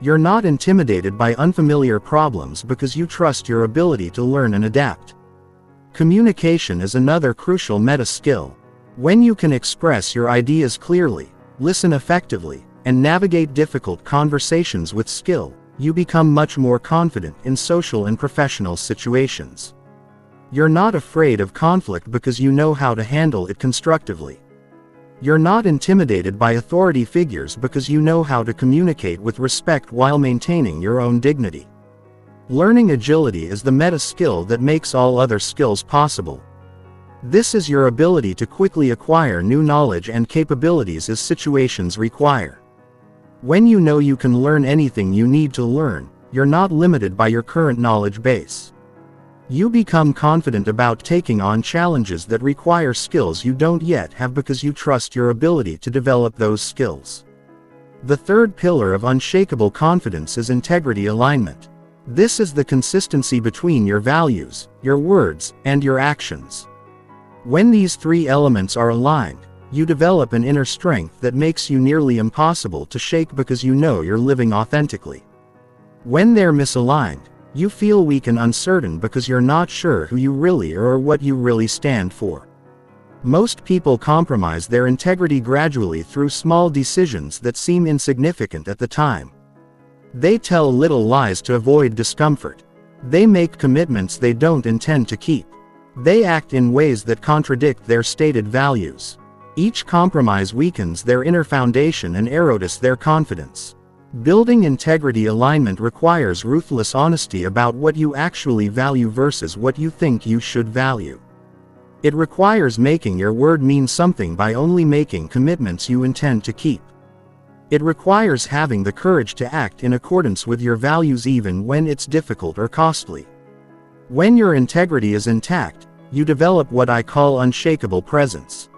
You're not intimidated by unfamiliar problems because you trust your ability to learn and adapt. Communication is another crucial meta skill. When you can express your ideas clearly, listen effectively, and navigate difficult conversations with skill, you become much more confident in social and professional situations. You're not afraid of conflict because you know how to handle it constructively. You're not intimidated by authority figures because you know how to communicate with respect while maintaining your own dignity. Learning agility is the meta skill that makes all other skills possible. This is your ability to quickly acquire new knowledge and capabilities as situations require. When you know you can learn anything you need to learn, you're not limited by your current knowledge base. You become confident about taking on challenges that require skills you don't yet have because you trust your ability to develop those skills. The third pillar of unshakable confidence is integrity alignment. This is the consistency between your values, your words, and your actions. When these three elements are aligned, you develop an inner strength that makes you nearly impossible to shake because you know you're living authentically. When they're misaligned, you feel weak and uncertain because you're not sure who you really are or what you really stand for. Most people compromise their integrity gradually through small decisions that seem insignificant at the time. They tell little lies to avoid discomfort. They make commitments they don't intend to keep. They act in ways that contradict their stated values. Each compromise weakens their inner foundation and erodes their confidence. Building integrity alignment requires ruthless honesty about what you actually value versus what you think you should value. It requires making your word mean something by only making commitments you intend to keep. It requires having the courage to act in accordance with your values even when it's difficult or costly. When your integrity is intact, you develop what I call unshakable presence.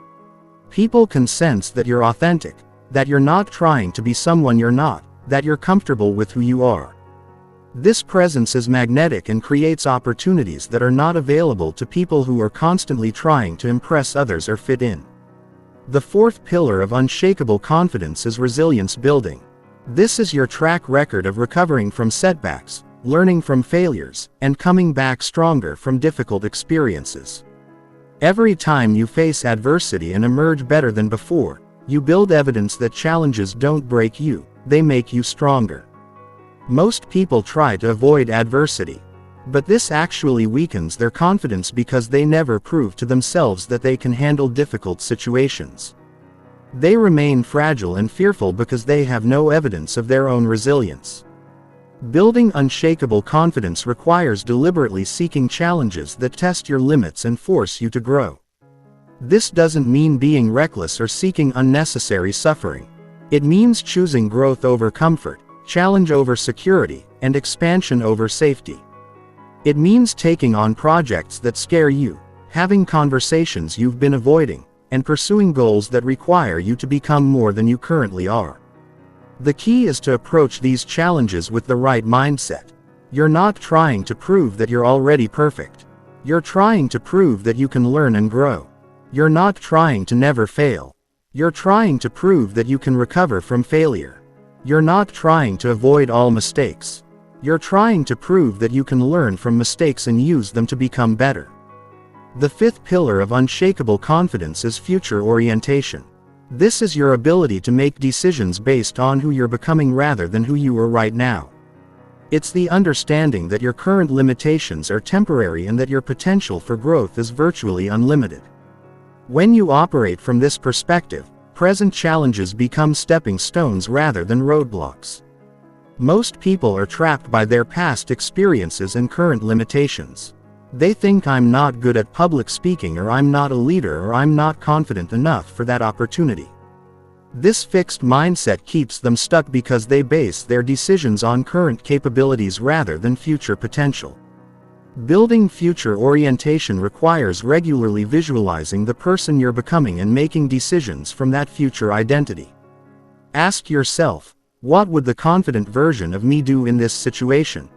People can sense that you're authentic, that you're not trying to be someone you're not, that you're comfortable with who you are. This presence is magnetic and creates opportunities that are not available to people who are constantly trying to impress others or fit in. The fourth pillar of unshakable confidence is resilience building. This is your track record of recovering from setbacks, learning from failures, and coming back stronger from difficult experiences. Every time you face adversity and emerge better than before, you build evidence that challenges don't break you, they make you stronger. Most people try to avoid adversity, but this actually weakens their confidence because they never prove to themselves that they can handle difficult situations. They remain fragile and fearful because they have no evidence of their own resilience. Building unshakable confidence requires deliberately seeking challenges that test your limits and force you to grow. This doesn't mean being reckless or seeking unnecessary suffering. It means choosing growth over comfort, challenge over security, and expansion over safety. It means taking on projects that scare you, having conversations you've been avoiding, and pursuing goals that require you to become more than you currently are. The key is to approach these challenges with the right mindset. You're not trying to prove that you're already perfect. You're trying to prove that you can learn and grow. You're not trying to never fail. You're trying to prove that you can recover from failure. You're not trying to avoid all mistakes. You're trying to prove that you can learn from mistakes and use them to become better. The fifth pillar of unshakable confidence is future orientation. This is your ability to make decisions based on who you're becoming rather than who you are right now. It's the understanding that your current limitations are temporary and that your potential for growth is virtually unlimited. When you operate from this perspective, present challenges become stepping stones rather than roadblocks. Most people are trapped by their past experiences and current limitations. They think I'm not good at public speaking, or I'm not a leader, or I'm not confident enough for that opportunity. This fixed mindset keeps them stuck because they base their decisions on current capabilities rather than future potential. Building future orientation requires regularly visualizing the person you're becoming and making decisions from that future identity. Ask yourself, what would the confident version of me do in this situation?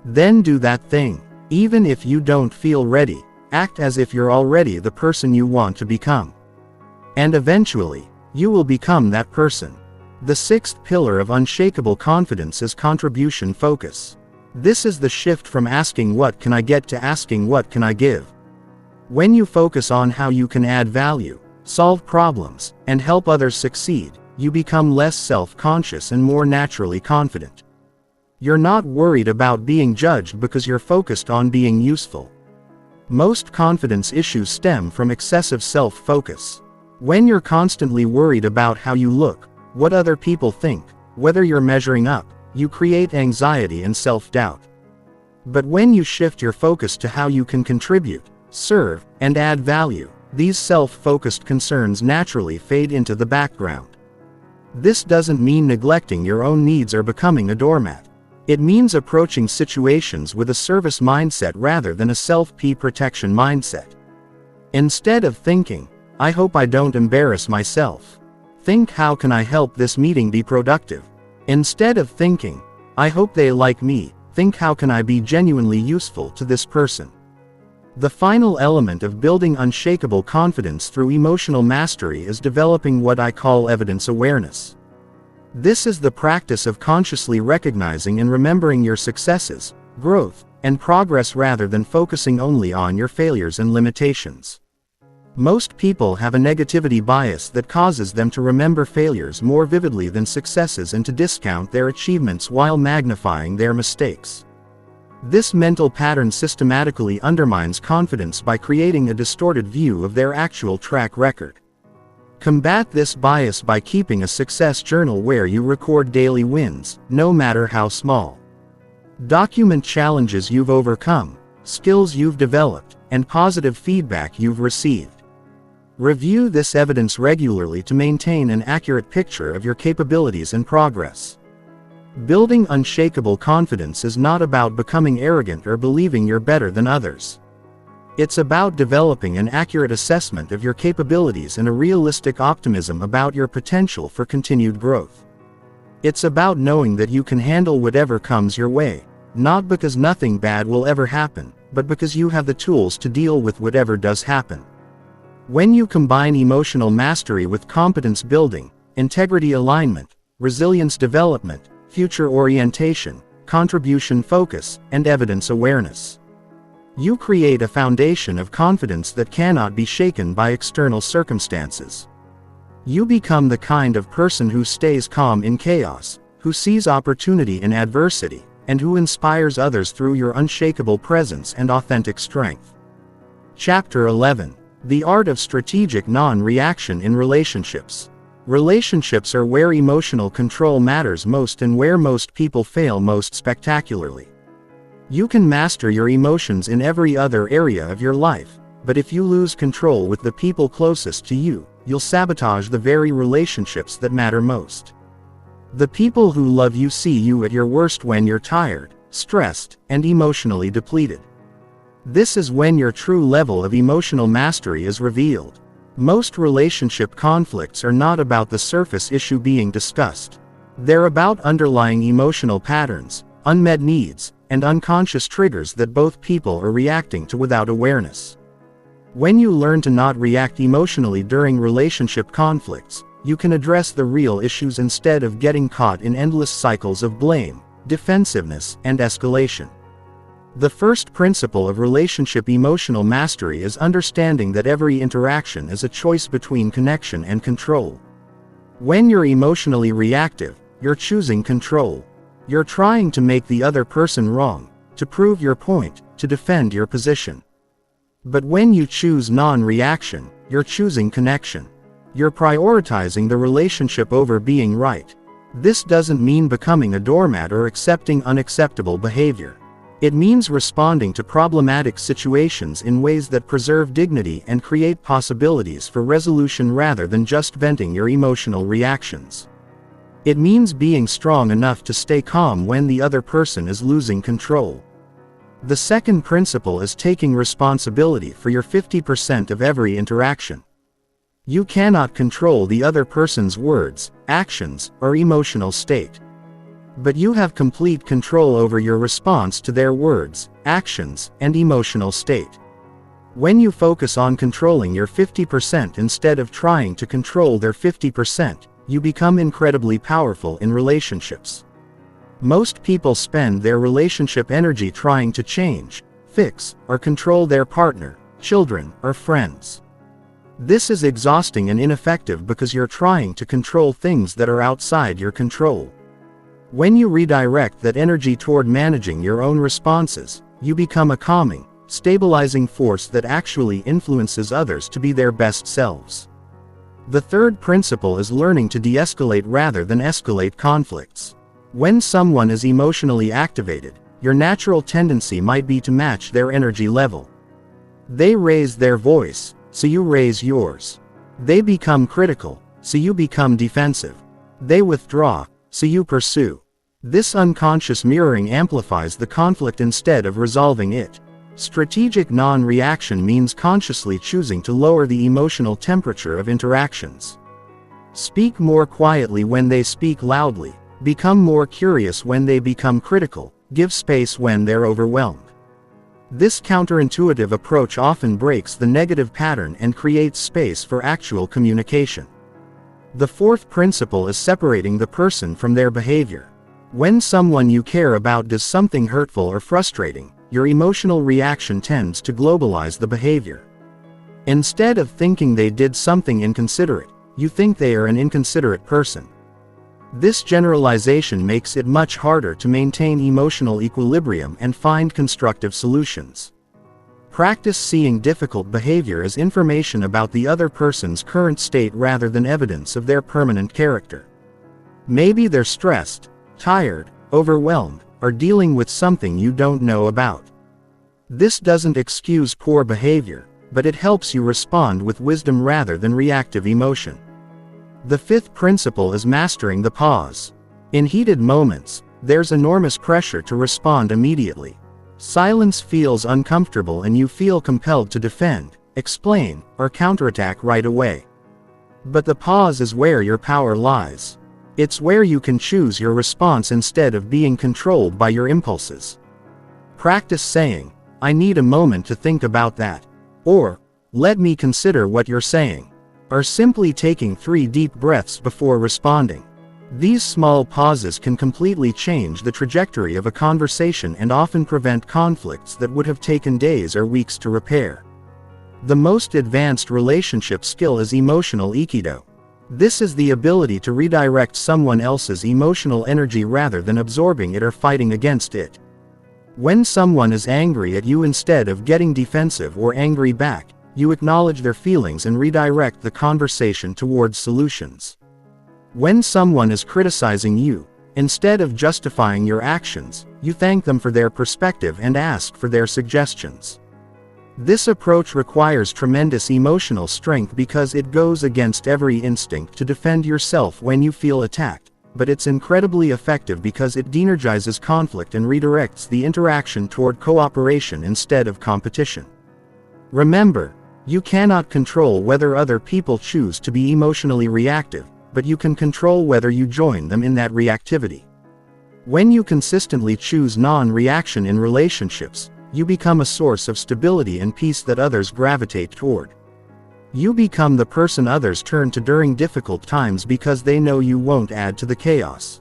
Then do that thing. Even if you don't feel ready, act as if you're already the person you want to become. And eventually, you will become that person. The sixth pillar of unshakable confidence is contribution focus. This is the shift from asking what can I get to asking what can I give. When you focus on how you can add value, solve problems, and help others succeed, you become less self-conscious and more naturally confident. You're not worried about being judged because you're focused on being useful. Most confidence issues stem from excessive self-focus. When you're constantly worried about how you look, what other people think, whether you're measuring up, you create anxiety and self-doubt. But when you shift your focus to how you can contribute, serve, and add value, these self-focused concerns naturally fade into the background. This doesn't mean neglecting your own needs or becoming a doormat. It means approaching situations with a service mindset rather than a self-protection mindset. Instead of thinking, I hope I don't embarrass myself, think, how can I help this meeting be productive? Instead of thinking, I hope they like me, think, how can I be genuinely useful to this person? The final element of building unshakable confidence through emotional mastery is developing what I call evidence awareness. This is the practice of consciously recognizing and remembering your successes, growth, and progress rather than focusing only on your failures and limitations. Most people have a negativity bias that causes them to remember failures more vividly than successes and to discount their achievements while magnifying their mistakes. This mental pattern systematically undermines confidence by creating a distorted view of their actual track record. Combat this bias by keeping a success journal where you record daily wins, no matter how small. Document challenges you've overcome, skills you've developed, and positive feedback you've received. Review this evidence regularly to maintain an accurate picture of your capabilities and progress. Building unshakable confidence is not about becoming arrogant or believing you're better than others. It's about developing an accurate assessment of your capabilities and a realistic optimism about your potential for continued growth. It's about knowing that you can handle whatever comes your way, not because nothing bad will ever happen, but because you have the tools to deal with whatever does happen. When you combine emotional mastery with competence building, integrity alignment, resilience development, future orientation, contribution focus, and evidence awareness, you create a foundation of confidence that cannot be shaken by external circumstances. You become the kind of person who stays calm in chaos, who sees opportunity in adversity, and who inspires others through your unshakable presence and authentic strength. Chapter 11. The Art of Strategic Non-Reaction in Relationships. Relationships are where emotional control matters most and where most people fail most spectacularly. You can master your emotions in every other area of your life, but if you lose control with the people closest to you, you'll sabotage the very relationships that matter most. The people who love you see you at your worst when you're tired, stressed, and emotionally depleted. This is when your true level of emotional mastery is revealed. Most relationship conflicts are not about the surface issue being discussed. They're about underlying emotional patterns, unmet needs, and unconscious triggers that both people are reacting to without awareness. When you learn to not react emotionally during relationship conflicts, you can address the real issues instead of getting caught in endless cycles of blame, defensiveness, and escalation. The first principle of relationship emotional mastery is understanding that every interaction is a choice between connection and control. When you're emotionally reactive, you're choosing control. You're trying to make the other person wrong, to prove your point, to defend your position. But when you choose non-reaction, you're choosing connection. You're prioritizing the relationship over being right. This doesn't mean becoming a doormat or accepting unacceptable behavior. It means responding to problematic situations in ways that preserve dignity and create possibilities for resolution rather than just venting your emotional reactions. It means being strong enough to stay calm when the other person is losing control. The second principle is taking responsibility for your 50% of every interaction. You cannot control the other person's words, actions, or emotional state. But you have complete control over your response to their words, actions, and emotional state. When you focus on controlling your 50% instead of trying to control their 50%, you become incredibly powerful in relationships. Most people spend their relationship energy trying to change, fix, or control their partner, children, or friends. This is exhausting and ineffective because you're trying to control things that are outside your control. When you redirect that energy toward managing your own responses, you become a calming, stabilizing force that actually influences others to be their best selves. The third principle is learning to de-escalate rather than escalate conflicts. When someone is emotionally activated, your natural tendency might be to match their energy level. They raise their voice, so you raise yours. They become critical, so you become defensive. They withdraw, so you pursue. This unconscious mirroring amplifies the conflict instead of resolving it. Strategic non-reaction means consciously choosing to lower the emotional temperature of interactions. Speak more quietly when they speak loudly. Become more curious when they become critical. Give space when they're overwhelmed. This counterintuitive approach often breaks the negative pattern and creates space for actual communication. The fourth principle is separating the person from their behavior. When someone you care about does something hurtful or frustrating, your emotional reaction tends to globalize the behavior. Instead of thinking they did something inconsiderate, you think they are an inconsiderate person. This generalization makes it much harder to maintain emotional equilibrium and find constructive solutions. Practice seeing difficult behavior as information about the other person's current state rather than evidence of their permanent character. Maybe they're stressed, tired, overwhelmed, or dealing with something you don't know about. This doesn't excuse poor behavior, but it helps you respond with wisdom rather than reactive emotion. The fifth principle is mastering the pause. In heated moments, there's enormous pressure to respond immediately. Silence feels uncomfortable and you feel compelled to defend, explain, or counterattack right away. But the pause is where your power lies. It's where you can choose your response instead of being controlled by your impulses. Practice saying, "I need a moment to think about that," or "Let me consider what you're saying," or simply taking 3 deep breaths before responding. These small pauses can completely change the trajectory of a conversation and often prevent conflicts that would have taken days or weeks to repair. The most advanced relationship skill is emotional aikido. This is the ability to redirect someone else's emotional energy rather than absorbing it or fighting against it. When someone is angry at you, instead of getting defensive or angry back, you acknowledge their feelings and redirect the conversation towards solutions. When someone is criticizing you, instead of justifying your actions, you thank them for their perspective and ask for their suggestions. This approach requires tremendous emotional strength because it goes against every instinct to defend yourself when you feel attacked, but it's incredibly effective because it de-energizes conflict and redirects the interaction toward cooperation instead of competition. Remember, you cannot control whether other people choose to be emotionally reactive, but you can control whether you join them in that reactivity. When you consistently choose non-reaction in relationships, you become a source of stability and peace that others gravitate toward. You become the person others turn to during difficult times because they know you won't add to the chaos.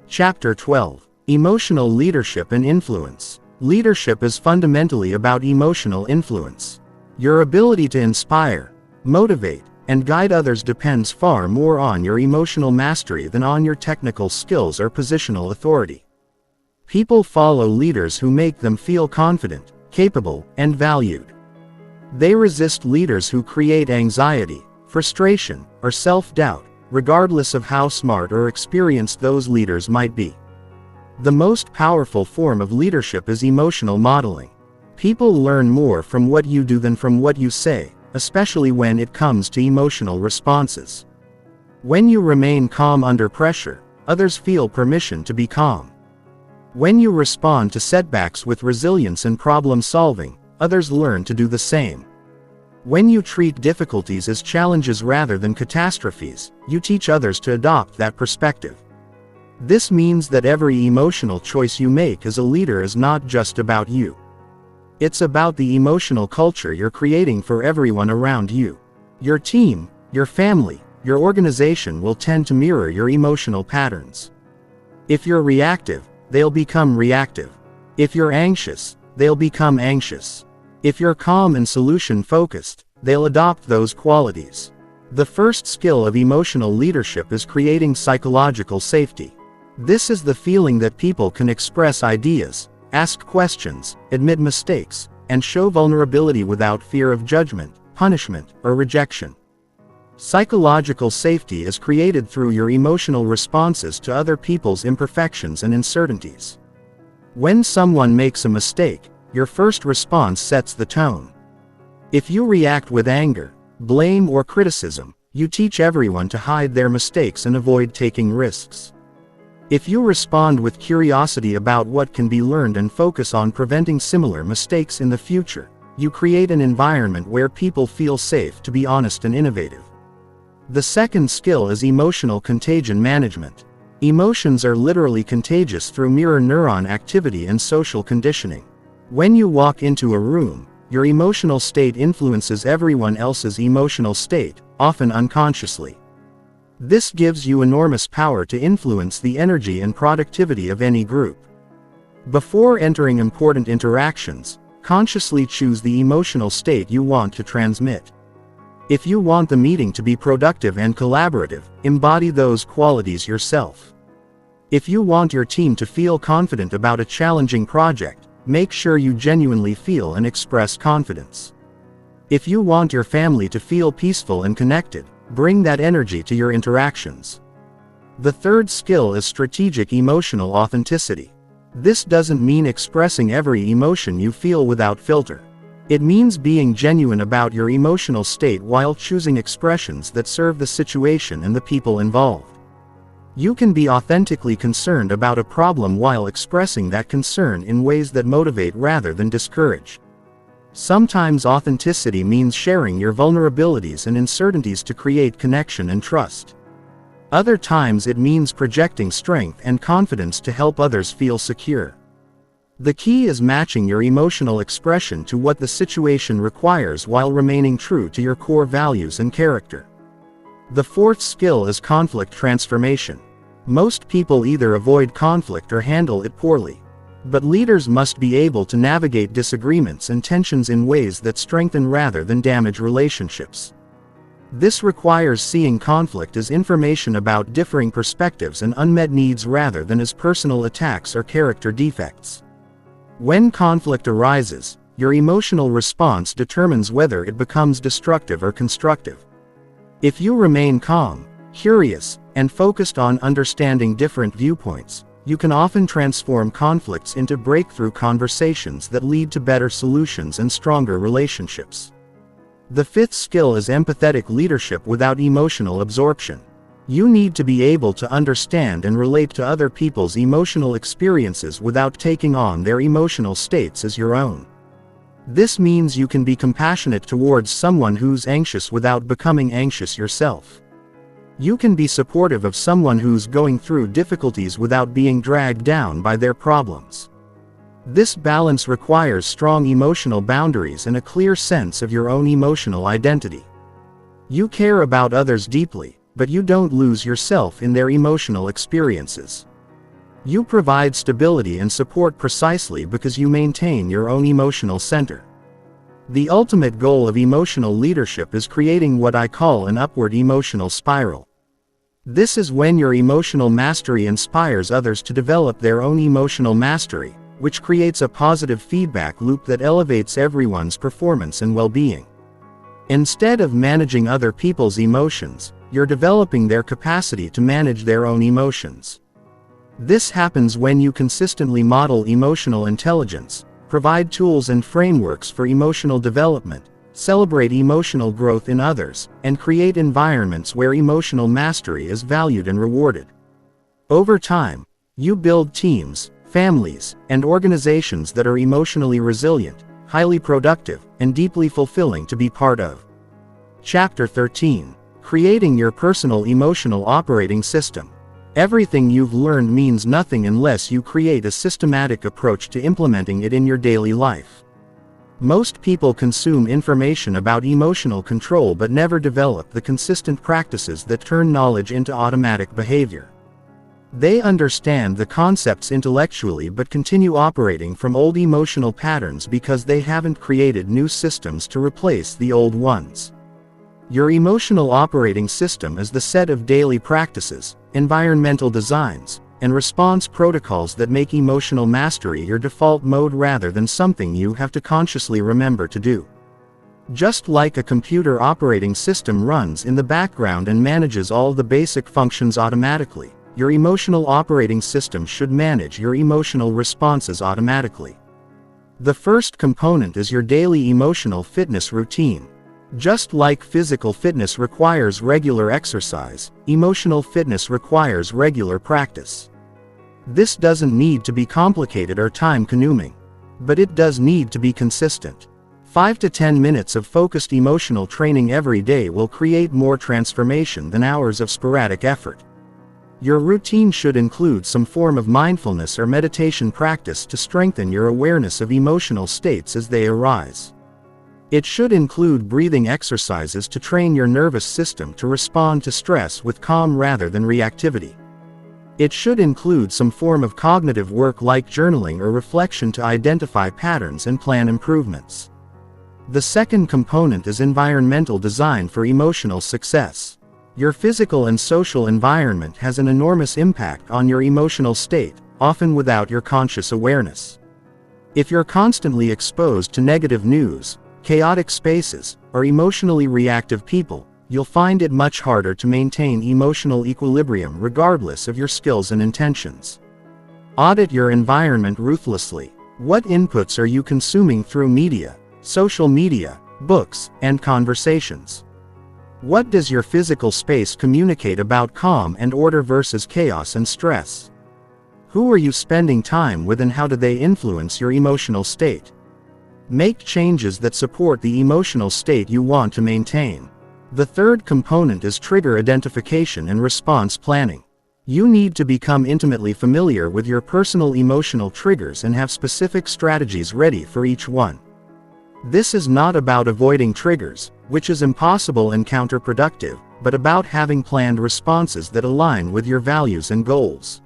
Chapter 12. Emotional Leadership and Influence. Leadership is fundamentally about emotional influence. Your ability to inspire, motivate, and guide others depends far more on your emotional mastery than on your technical skills or positional authority. People follow leaders who make them feel confident, capable, and valued. They resist leaders who create anxiety, frustration, or self-doubt, regardless of how smart or experienced those leaders might be. The most powerful form of leadership is emotional modeling. People learn more from what you do than from what you say, especially when it comes to emotional responses. When you remain calm under pressure, others feel permission to be calm. When you respond to setbacks with resilience and problem solving, others learn to do the same. When you treat difficulties as challenges rather than catastrophes, you teach others to adopt that perspective. This means that every emotional choice you make as a leader is not just about you. It's about the emotional culture you're creating for everyone around you. Your team, your family, your organization will tend to mirror your emotional patterns. If you're reactive, they'll become reactive. If you're anxious, they'll become anxious. If you're calm and solution-focused, they'll adopt those qualities. The first skill of emotional leadership is creating psychological safety. This is the feeling that people can express ideas, ask questions, admit mistakes, and show vulnerability without fear of judgment, punishment, or rejection. Psychological safety is created through your emotional responses to other people's imperfections and uncertainties. When someone makes a mistake, your first response sets the tone. If you react with anger, blame, or criticism, you teach everyone to hide their mistakes and avoid taking risks. If you respond with curiosity about what can be learned and focus on preventing similar mistakes in the future, you create an environment where people feel safe to be honest and innovative. The second skill is emotional contagion management. Emotions are literally contagious through mirror neuron activity and social conditioning. When you walk into a room, your emotional state influences everyone else's emotional state, often unconsciously. This gives you enormous power to influence the energy and productivity of any group. Before entering important interactions, consciously choose the emotional state you want to transmit. If you want the meeting to be productive and collaborative, embody those qualities yourself. If you want your team to feel confident about a challenging project, make sure you genuinely feel and express confidence. If you want your family to feel peaceful and connected, bring that energy to your interactions. The third skill is strategic emotional authenticity. This doesn't mean expressing every emotion you feel without filter. It means being genuine about your emotional state while choosing expressions that serve the situation and the people involved. You can be authentically concerned about a problem while expressing that concern in ways that motivate rather than discourage. Sometimes authenticity means sharing your vulnerabilities and uncertainties to create connection and trust. Other times it means projecting strength and confidence to help others feel secure. The key is matching your emotional expression to what the situation requires while remaining true to your core values and character. The fourth skill is conflict transformation. Most people either avoid conflict or handle it poorly. But leaders must be able to navigate disagreements and tensions in ways that strengthen rather than damage relationships. This requires seeing conflict as information about differing perspectives and unmet needs rather than as personal attacks or character defects. When conflict arises, your emotional response determines whether it becomes destructive or constructive. If you remain calm, curious, and focused on understanding different viewpoints, you can often transform conflicts into breakthrough conversations that lead to better solutions and stronger relationships. The fifth skill is empathetic leadership without emotional absorption. You need to be able to understand and relate to other people's emotional experiences without taking on their emotional states as your own. This means you can be compassionate towards someone who's anxious without becoming anxious yourself. You can be supportive of someone who's going through difficulties without being dragged down by their problems. This balance requires strong emotional boundaries and a clear sense of your own emotional identity. You care about others deeply, but you don't lose yourself in their emotional experiences. You provide stability and support precisely because you maintain your own emotional center. The ultimate goal of emotional leadership is creating what I call an upward emotional spiral. This is when your emotional mastery inspires others to develop their own emotional mastery, which creates a positive feedback loop that elevates everyone's performance and well-being. Instead of managing other people's emotions, you're developing their capacity to manage their own emotions. This happens when you consistently model emotional intelligence, provide tools and frameworks for emotional development, celebrate emotional growth in others, and create environments where emotional mastery is valued and rewarded. Over time, you build teams, families, and organizations that are emotionally resilient, highly productive, and deeply fulfilling to be part of. Chapter 13. Creating your personal emotional operating system. Everything you've learned means nothing unless you create a systematic approach to implementing it in your daily life. Most people consume information about emotional control but never develop the consistent practices that turn knowledge into automatic behavior. They understand the concepts intellectually but continue operating from old emotional patterns because they haven't created new systems to replace the old ones. Your emotional operating system is the set of daily practices, environmental designs, and response protocols that make emotional mastery your default mode rather than something you have to consciously remember to do. Just like a computer operating system runs in the background and manages all the basic functions automatically, your emotional operating system should manage your emotional responses automatically. The first component is your daily emotional fitness routine. Just like physical fitness requires regular exercise, emotional fitness requires regular practice. This doesn't need to be complicated or time-consuming, but it does need to be consistent. 5 to 10 minutes of focused emotional training every day will create more transformation than hours of sporadic effort. Your routine should include some form of mindfulness or meditation practice to strengthen your awareness of emotional states as they arise. It should include breathing exercises to train your nervous system to respond to stress with calm rather than reactivity. It should include some form of cognitive work like journaling or reflection to identify patterns and plan improvements. The second component is environmental design for emotional success. Your physical and social environment has an enormous impact on your emotional state, often without your conscious awareness. If you're constantly exposed to negative news, chaotic spaces, or emotionally reactive people, you'll find it much harder to maintain emotional equilibrium regardless of your skills and intentions. Audit your environment ruthlessly. What inputs are you consuming through media, social media, books, and conversations? What does your physical space communicate about calm and order versus chaos and stress? Who are you spending time with and how do they influence your emotional state? Make changes that support the emotional state you want to maintain. The third component is trigger identification and response planning. You need to become intimately familiar with your personal emotional triggers and have specific strategies ready for each one. This is not about avoiding triggers, which is impossible and counterproductive, but about having planned responses that align with your values and goals.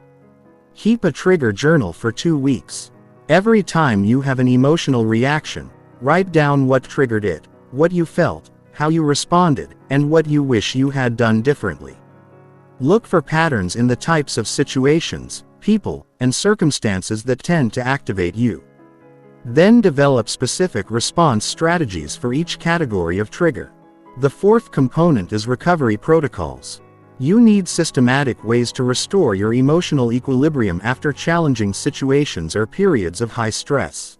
Keep a trigger journal for 2 weeks. Every time you have an emotional reaction, write down what triggered it, what you felt, how you responded, and what you wish you had done differently. Look for patterns in the types of situations, people, and circumstances that tend to activate you. Then develop specific response strategies for each category of trigger. The fourth component is recovery protocols. You need systematic ways to restore your emotional equilibrium after challenging situations or periods of high stress.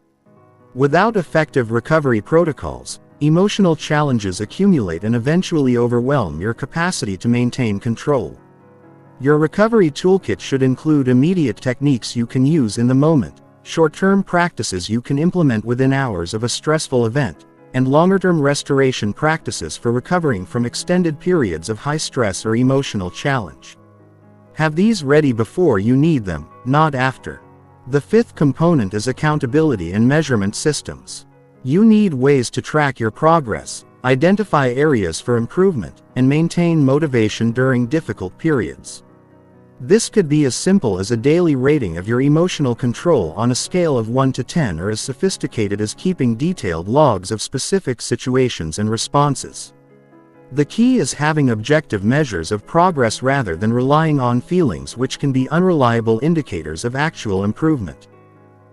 Without effective recovery protocols, emotional challenges accumulate and eventually overwhelm your capacity to maintain control. Your recovery toolkit should include immediate techniques you can use in the moment, short-term practices you can implement within hours of a stressful event, and longer-term restoration practices for recovering from extended periods of high stress or emotional challenge. Have these ready before you need them, not after. The fifth component is accountability and measurement systems. You need ways to track your progress, identify areas for improvement, and maintain motivation during difficult periods. This could be as simple as a daily rating of your emotional control on a scale of 1 to 10, or as sophisticated as keeping detailed logs of specific situations and responses. The key is having objective measures of progress rather than relying on feelings, which can be unreliable indicators of actual improvement.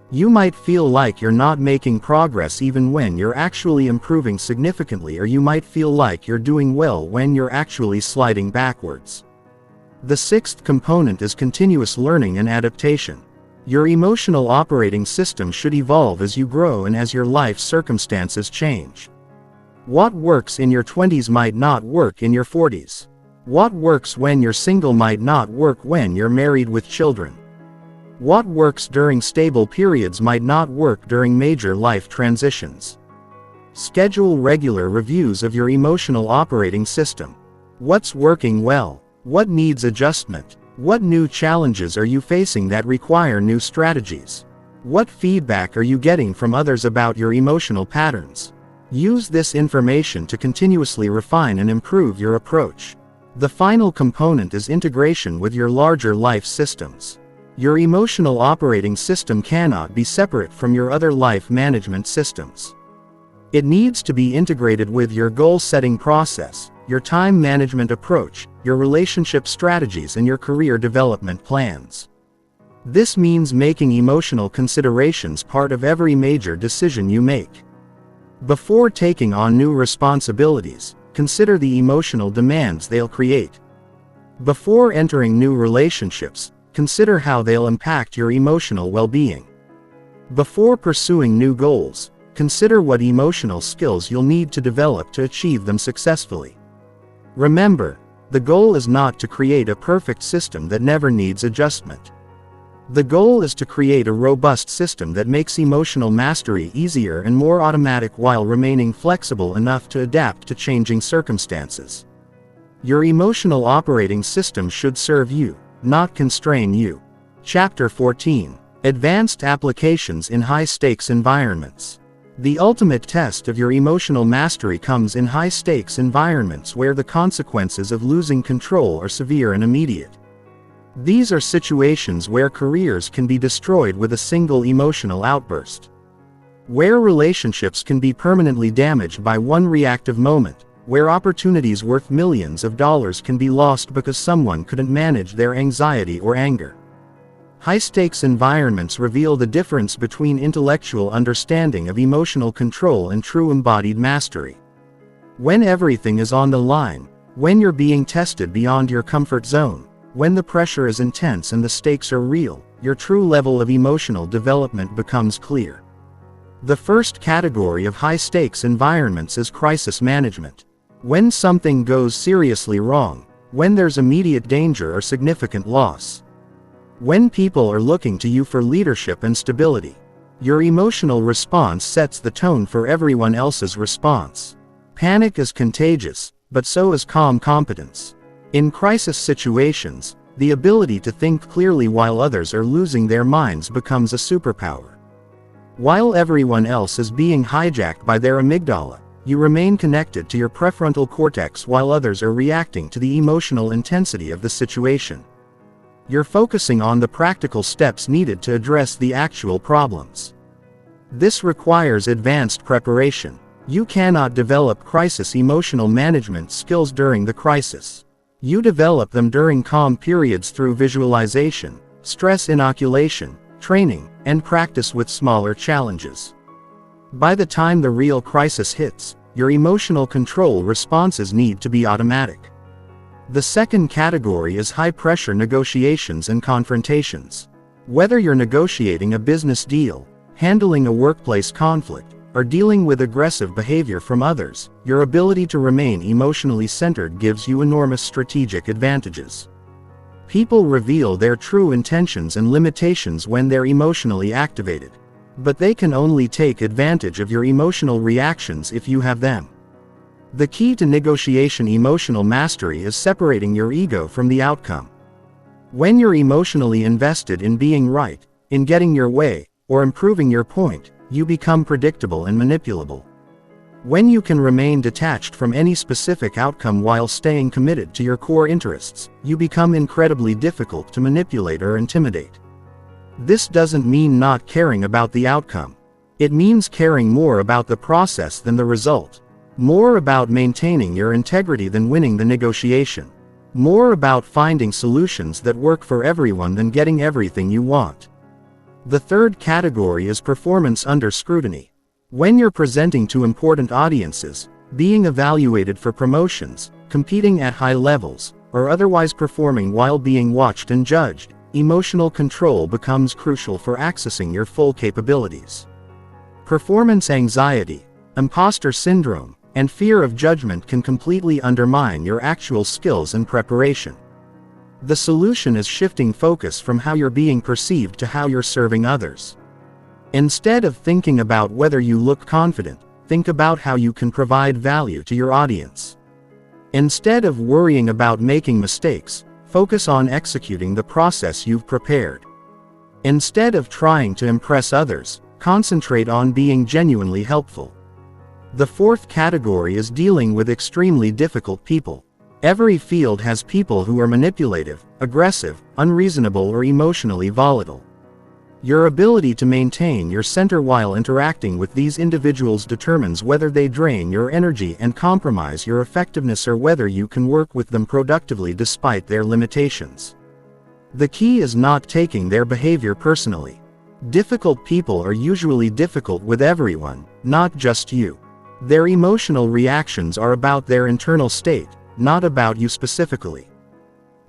You might feel like you're not making progress even when you're actually improving significantly, or you might feel like you're doing well when you're actually sliding backwards. The sixth component is continuous learning and adaptation. Your emotional operating system should evolve as you grow and as your life circumstances change. What works in your 20s might not work in your 40s. What works when you're single might not work when you're married with children. What works during stable periods might not work during major life transitions. Schedule regular reviews of your emotional operating system. What's working well? What needs adjustment? What new challenges are you facing that require new strategies? What feedback are you getting from others about your emotional patterns? Use this information to continuously refine and improve your approach. The final component is integration with your larger life systems. Your emotional operating system cannot be separate from your other life management systems. It needs to be integrated with your goal-setting process, your time management approach, your relationship strategies, and your career development plans. This means making emotional considerations part of every major decision you make. Before taking on new responsibilities, consider the emotional demands they'll create. Before entering new relationships, consider how they'll impact your emotional well-being. Before pursuing new goals, consider what emotional skills you'll need to develop to achieve them successfully. Remember, the goal is not to create a perfect system that never needs adjustment. The goal is to create a robust system that makes emotional mastery easier and more automatic while remaining flexible enough to adapt to changing circumstances. Your emotional operating system should serve you, not constrain you. Chapter 14. Advanced Applications in High-Stakes Environments. The ultimate test of your emotional mastery comes in high-stakes environments where the consequences of losing control are severe and immediate. These are situations where careers can be destroyed with a single emotional outburst. Where relationships can be permanently damaged by one reactive moment. Where opportunities worth millions of dollars can be lost because someone couldn't manage their anxiety or anger. High-stakes environments reveal the difference between intellectual understanding of emotional control and true embodied mastery. When everything is on the line, when you're being tested beyond your comfort zone, when the pressure is intense and the stakes are real, your true level of emotional development becomes clear. The first category of high-stakes environments is crisis management. When something goes seriously wrong, when there's immediate danger or significant loss. When people are looking to you for leadership and stability. Your emotional response sets the tone for everyone else's response. Panic is contagious, but so is calm competence. In crisis situations, the ability to think clearly while others are losing their minds becomes a superpower. While everyone else is being hijacked by their amygdala, you remain connected to your prefrontal cortex while others are reacting to the emotional intensity of the situation. You're focusing on the practical steps needed to address the actual problems. This requires advanced preparation. You cannot develop crisis emotional management skills during the crisis. You develop them during calm periods through visualization, stress inoculation, training, and practice with smaller challenges. By the time the real crisis hits, your emotional control responses need to be automatic. The second category is high-pressure negotiations and confrontations. Whether you're negotiating a business deal, handling a workplace conflict, or dealing with aggressive behavior from others, your ability to remain emotionally centered gives you enormous strategic advantages. People reveal their true intentions and limitations when they're emotionally activated. But they can only take advantage of your emotional reactions if you have them. The key to negotiation emotional mastery is separating your ego from the outcome. When you're emotionally invested in being right, in getting your way, or improving your point, you become predictable and manipulable. When you can remain detached from any specific outcome while staying committed to your core interests, you become incredibly difficult to manipulate or intimidate. This doesn't mean not caring about the outcome. It means caring more about the process than the result. More about maintaining your integrity than winning the negotiation. More about finding solutions that work for everyone than getting everything you want. The third category is performance under scrutiny. When you're presenting to important audiences, being evaluated for promotions, competing at high levels, or otherwise performing while being watched and judged, emotional control becomes crucial for accessing your full capabilities. Performance anxiety, imposter syndrome, and fear of judgment can completely undermine your actual skills and preparation. The solution is shifting focus from how you're being perceived to how you're serving others. Instead of thinking about whether you look confident, think about how you can provide value to your audience. Instead of worrying about making mistakes, focus on executing the process you've prepared. Instead of trying to impress others, concentrate on being genuinely helpful. The fourth category is dealing with extremely difficult people. Every field has people who are manipulative, aggressive, unreasonable, or emotionally volatile. Your ability to maintain your center while interacting with these individuals determines whether they drain your energy and compromise your effectiveness or whether you can work with them productively despite their limitations. The key is not taking their behavior personally. Difficult people are usually difficult with everyone, not just you. Their emotional reactions are about their internal state, not about you specifically.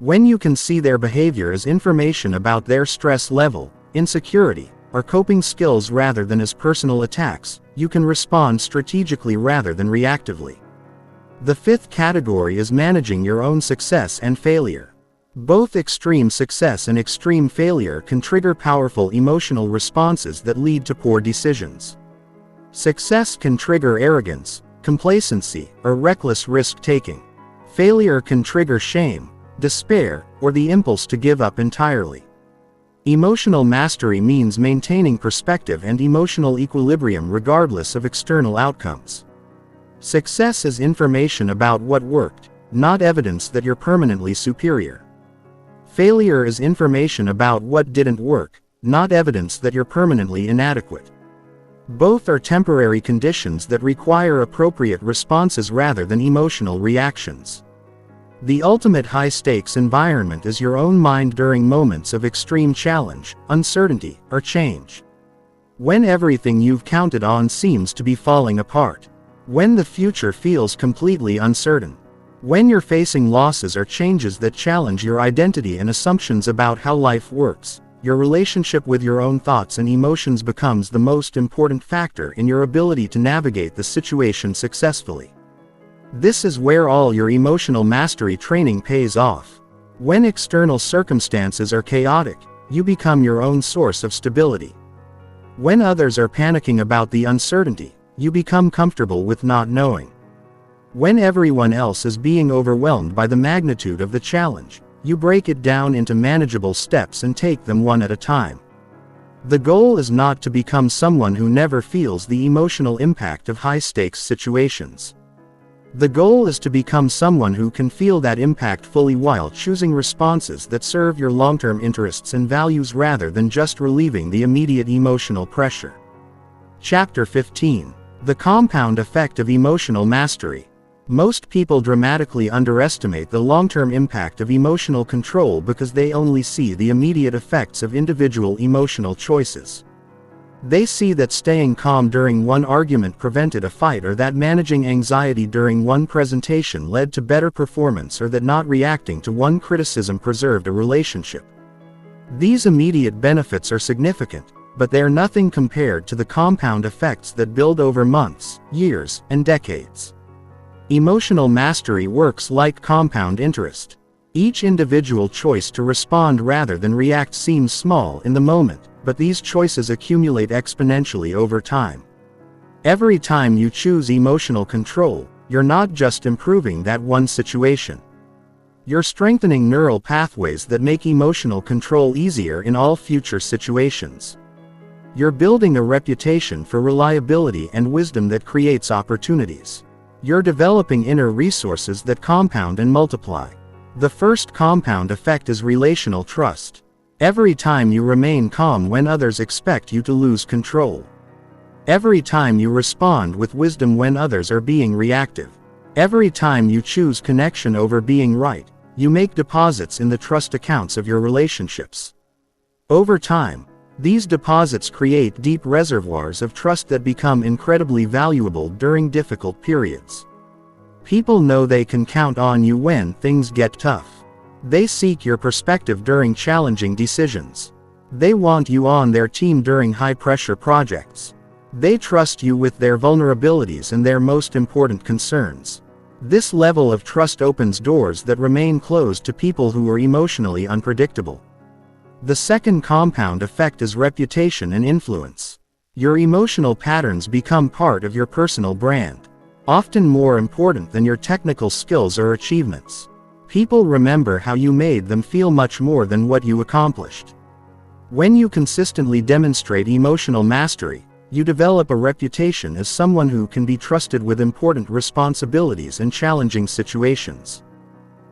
When you can see their behavior as information about their stress level, insecurity, or coping skills rather than as personal attacks, you can respond strategically rather than reactively. The fifth category is managing your own success and failure. Both extreme success and extreme failure can trigger powerful emotional responses that lead to poor decisions. Success can trigger arrogance, complacency, or reckless risk-taking. Failure can trigger shame, despair, or the impulse to give up entirely. Emotional mastery means maintaining perspective and emotional equilibrium regardless of external outcomes. Success is information about what worked, not evidence that you're permanently superior. Failure is information about what didn't work, not evidence that you're permanently inadequate. Both are temporary conditions that require appropriate responses rather than emotional reactions. The ultimate high-stakes environment is your own mind during moments of extreme challenge, uncertainty, or change. When everything you've counted on seems to be falling apart. When the future feels completely uncertain. When you're facing losses or changes that challenge your identity and assumptions about how life works. Your relationship with your own thoughts and emotions becomes the most important factor in your ability to navigate the situation successfully. This is where all your emotional mastery training pays off. When external circumstances are chaotic, you become your own source of stability. When others are panicking about the uncertainty, you become comfortable with not knowing. When everyone else is being overwhelmed by the magnitude of the challenge, you break it down into manageable steps and take them one at a time. The goal is not to become someone who never feels the emotional impact of high-stakes situations. The goal is to become someone who can feel that impact fully while choosing responses that serve your long-term interests and values rather than just relieving the immediate emotional pressure. Chapter 15. The Compound Effect of Emotional Mastery. Most people dramatically underestimate the long-term impact of emotional control because they only see the immediate effects of individual emotional choices. They see that staying calm during one argument prevented a fight, or that managing anxiety during one presentation led to better performance, or that not reacting to one criticism preserved a relationship. These immediate benefits are significant, but they are nothing compared to the compound effects that build over months, years, and decades. Emotional mastery works like compound interest. Each individual choice to respond rather than react seems small in the moment, but these choices accumulate exponentially over time. Every time you choose emotional control, you're not just improving that one situation. You're strengthening neural pathways that make emotional control easier in all future situations. You're building a reputation for reliability and wisdom that creates opportunities. You're developing inner resources that compound and multiply. The first compound effect is relational trust. Every time you remain calm when others expect you to lose control. Every time you respond with wisdom when others are being reactive. Every time you choose connection over being right, you make deposits in the trust accounts of your relationships. Over time, these deposits create deep reservoirs of trust that become incredibly valuable during difficult periods. People know they can count on you when things get tough. They seek your perspective during challenging decisions. They want you on their team during high-pressure projects. They trust you with their vulnerabilities and their most important concerns. This level of trust opens doors that remain closed to people who are emotionally unpredictable. The second compound effect is reputation and influence. Your emotional patterns become part of your personal brand, often more important than your technical skills or achievements. People remember how you made them feel much more than what you accomplished. When you consistently demonstrate emotional mastery, you develop a reputation as someone who can be trusted with important responsibilities and challenging situations.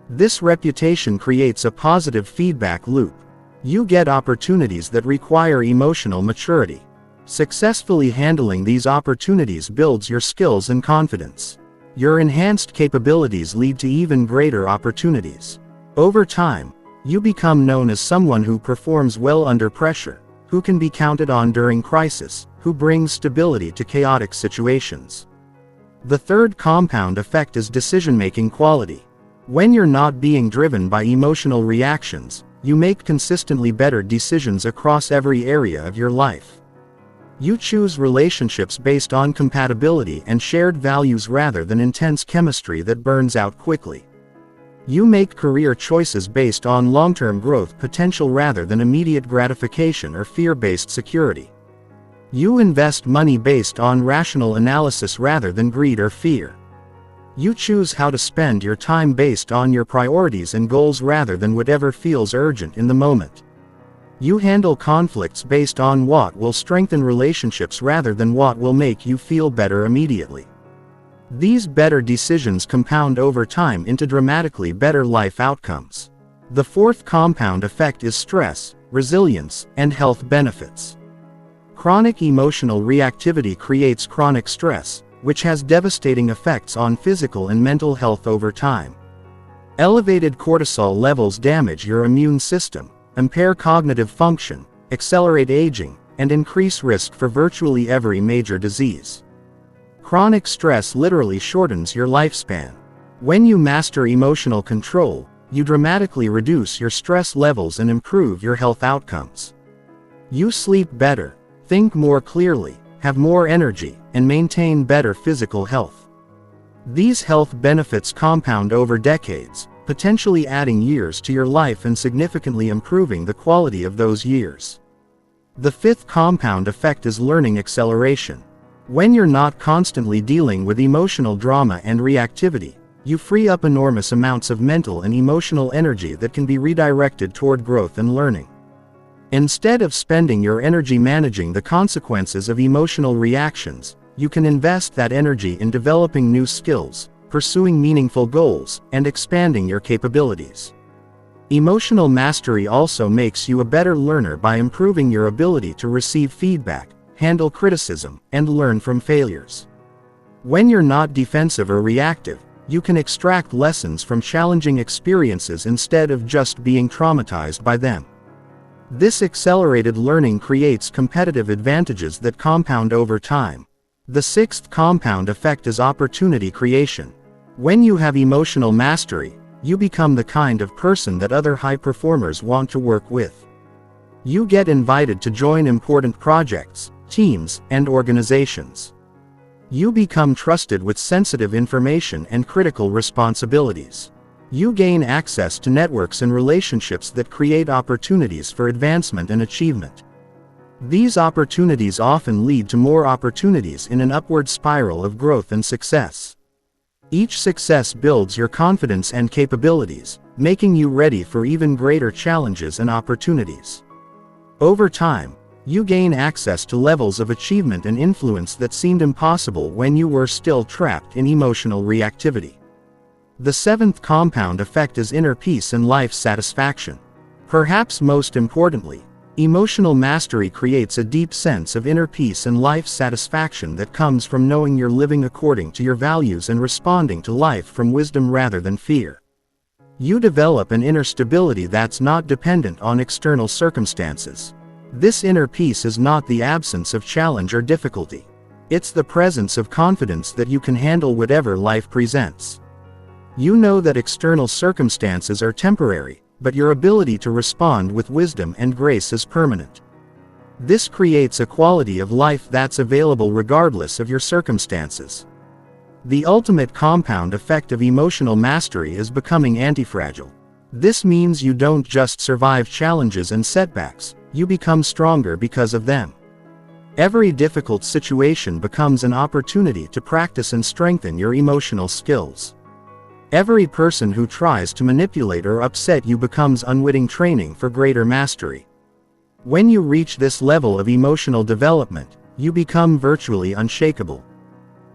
This reputation creates a positive feedback loop. You get opportunities that require emotional maturity. Successfully handling these opportunities builds your skills and confidence. Your enhanced capabilities lead to even greater opportunities. Over time, you become known as someone who performs well under pressure, who can be counted on during crisis, who brings stability to chaotic situations. The third compound effect is decision-making quality. When you're not being driven by emotional reactions, you make consistently better decisions across every area of your life. You choose relationships based on compatibility and shared values rather than intense chemistry that burns out quickly. You make career choices based on long-term growth potential rather than immediate gratification or fear-based security. You invest money based on rational analysis rather than greed or fear. You choose how to spend your time based on your priorities and goals rather than whatever feels urgent in the moment. You handle conflicts based on what will strengthen relationships rather than what will make you feel better immediately. These better decisions compound over time into dramatically better life outcomes. The fourth compound effect is stress, resilience, and health benefits. Chronic emotional reactivity creates chronic stress, which has devastating effects on physical and mental health over time. Elevated cortisol levels damage your immune system, impair cognitive function, accelerate aging, and increase risk for virtually every major disease. Chronic stress literally shortens your lifespan. When you master emotional control, you dramatically reduce your stress levels and improve your health outcomes. You sleep better, think more clearly, have more energy, and maintain better physical health. These health benefits compound over decades, potentially adding years to your life and significantly improving the quality of those years. The fifth compound effect is learning acceleration. When you're not constantly dealing with emotional drama and reactivity, you free up enormous amounts of mental and emotional energy that can be redirected toward growth and learning. Instead of spending your energy managing the consequences of emotional reactions, you can invest that energy in developing new skills, pursuing meaningful goals, and expanding your capabilities. Emotional mastery also makes you a better learner by improving your ability to receive feedback, handle criticism, and learn from failures. When you're not defensive or reactive, you can extract lessons from challenging experiences instead of just being traumatized by them. This accelerated learning creates competitive advantages that compound over time. The sixth compound effect is opportunity creation. When you have emotional mastery, you become the kind of person that other high performers want to work with. You get invited to join important projects, teams, and organizations. You become trusted with sensitive information and critical responsibilities. You gain access to networks and relationships that create opportunities for advancement and achievement. These opportunities often lead to more opportunities in an upward spiral of growth and success. Each success builds your confidence and capabilities, making you ready for even greater challenges and opportunities. Over time, you gain access to levels of achievement and influence that seemed impossible when you were still trapped in emotional reactivity. The seventh compound effect is inner peace and life satisfaction. Perhaps most importantly, emotional mastery creates a deep sense of inner peace and life satisfaction that comes from knowing you're living according to your values and responding to life from wisdom rather than fear. You develop an inner stability that's not dependent on external circumstances. This inner peace is not the absence of challenge or difficulty. It's the presence of confidence that you can handle whatever life presents. You know that external circumstances are temporary, but your ability to respond with wisdom and grace is permanent. This creates a quality of life that's available regardless of your circumstances. The ultimate compound effect of emotional mastery is becoming antifragile. This means you don't just survive challenges and setbacks, you become stronger because of them. Every difficult situation becomes an opportunity to practice and strengthen your emotional skills. Every person who tries to manipulate or upset you becomes unwitting training for greater mastery. When you reach this level of emotional development, you become virtually unshakable.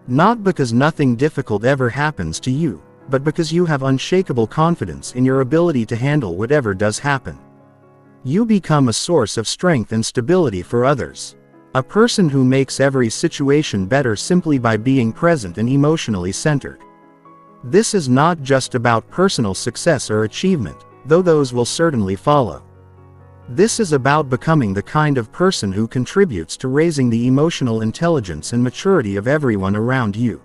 Not because nothing difficult ever happens to you, but because you have unshakable confidence in your ability to handle whatever does happen. You become a source of strength and stability for others. A person who makes every situation better simply by being present and emotionally centered. This is not just about personal success or achievement, though those will certainly follow. This is about becoming the kind of person who contributes to raising the emotional intelligence and maturity of everyone around you.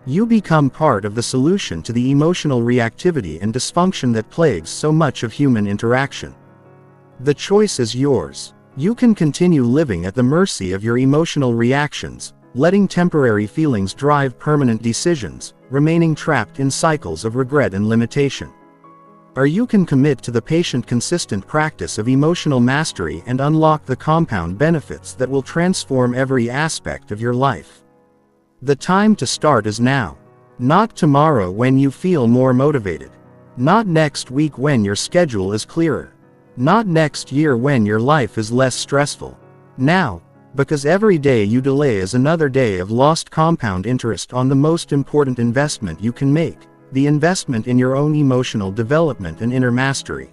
You become part of the solution to the emotional reactivity and dysfunction that plagues so much of human interaction. The choice is yours. You can continue living at the mercy of your emotional reactions, letting temporary feelings drive permanent decisions, remaining trapped in cycles of regret and limitation. Or you can commit to the patient, consistent practice of emotional mastery and unlock the compound benefits that will transform every aspect of your life. The time to start is now. Not tomorrow when you feel more motivated. Not next week when your schedule is clearer. Not next year when your life is less stressful. Now, because every day you delay is another day of lost compound interest on the most important investment you can make, the investment in your own emotional development and inner mastery.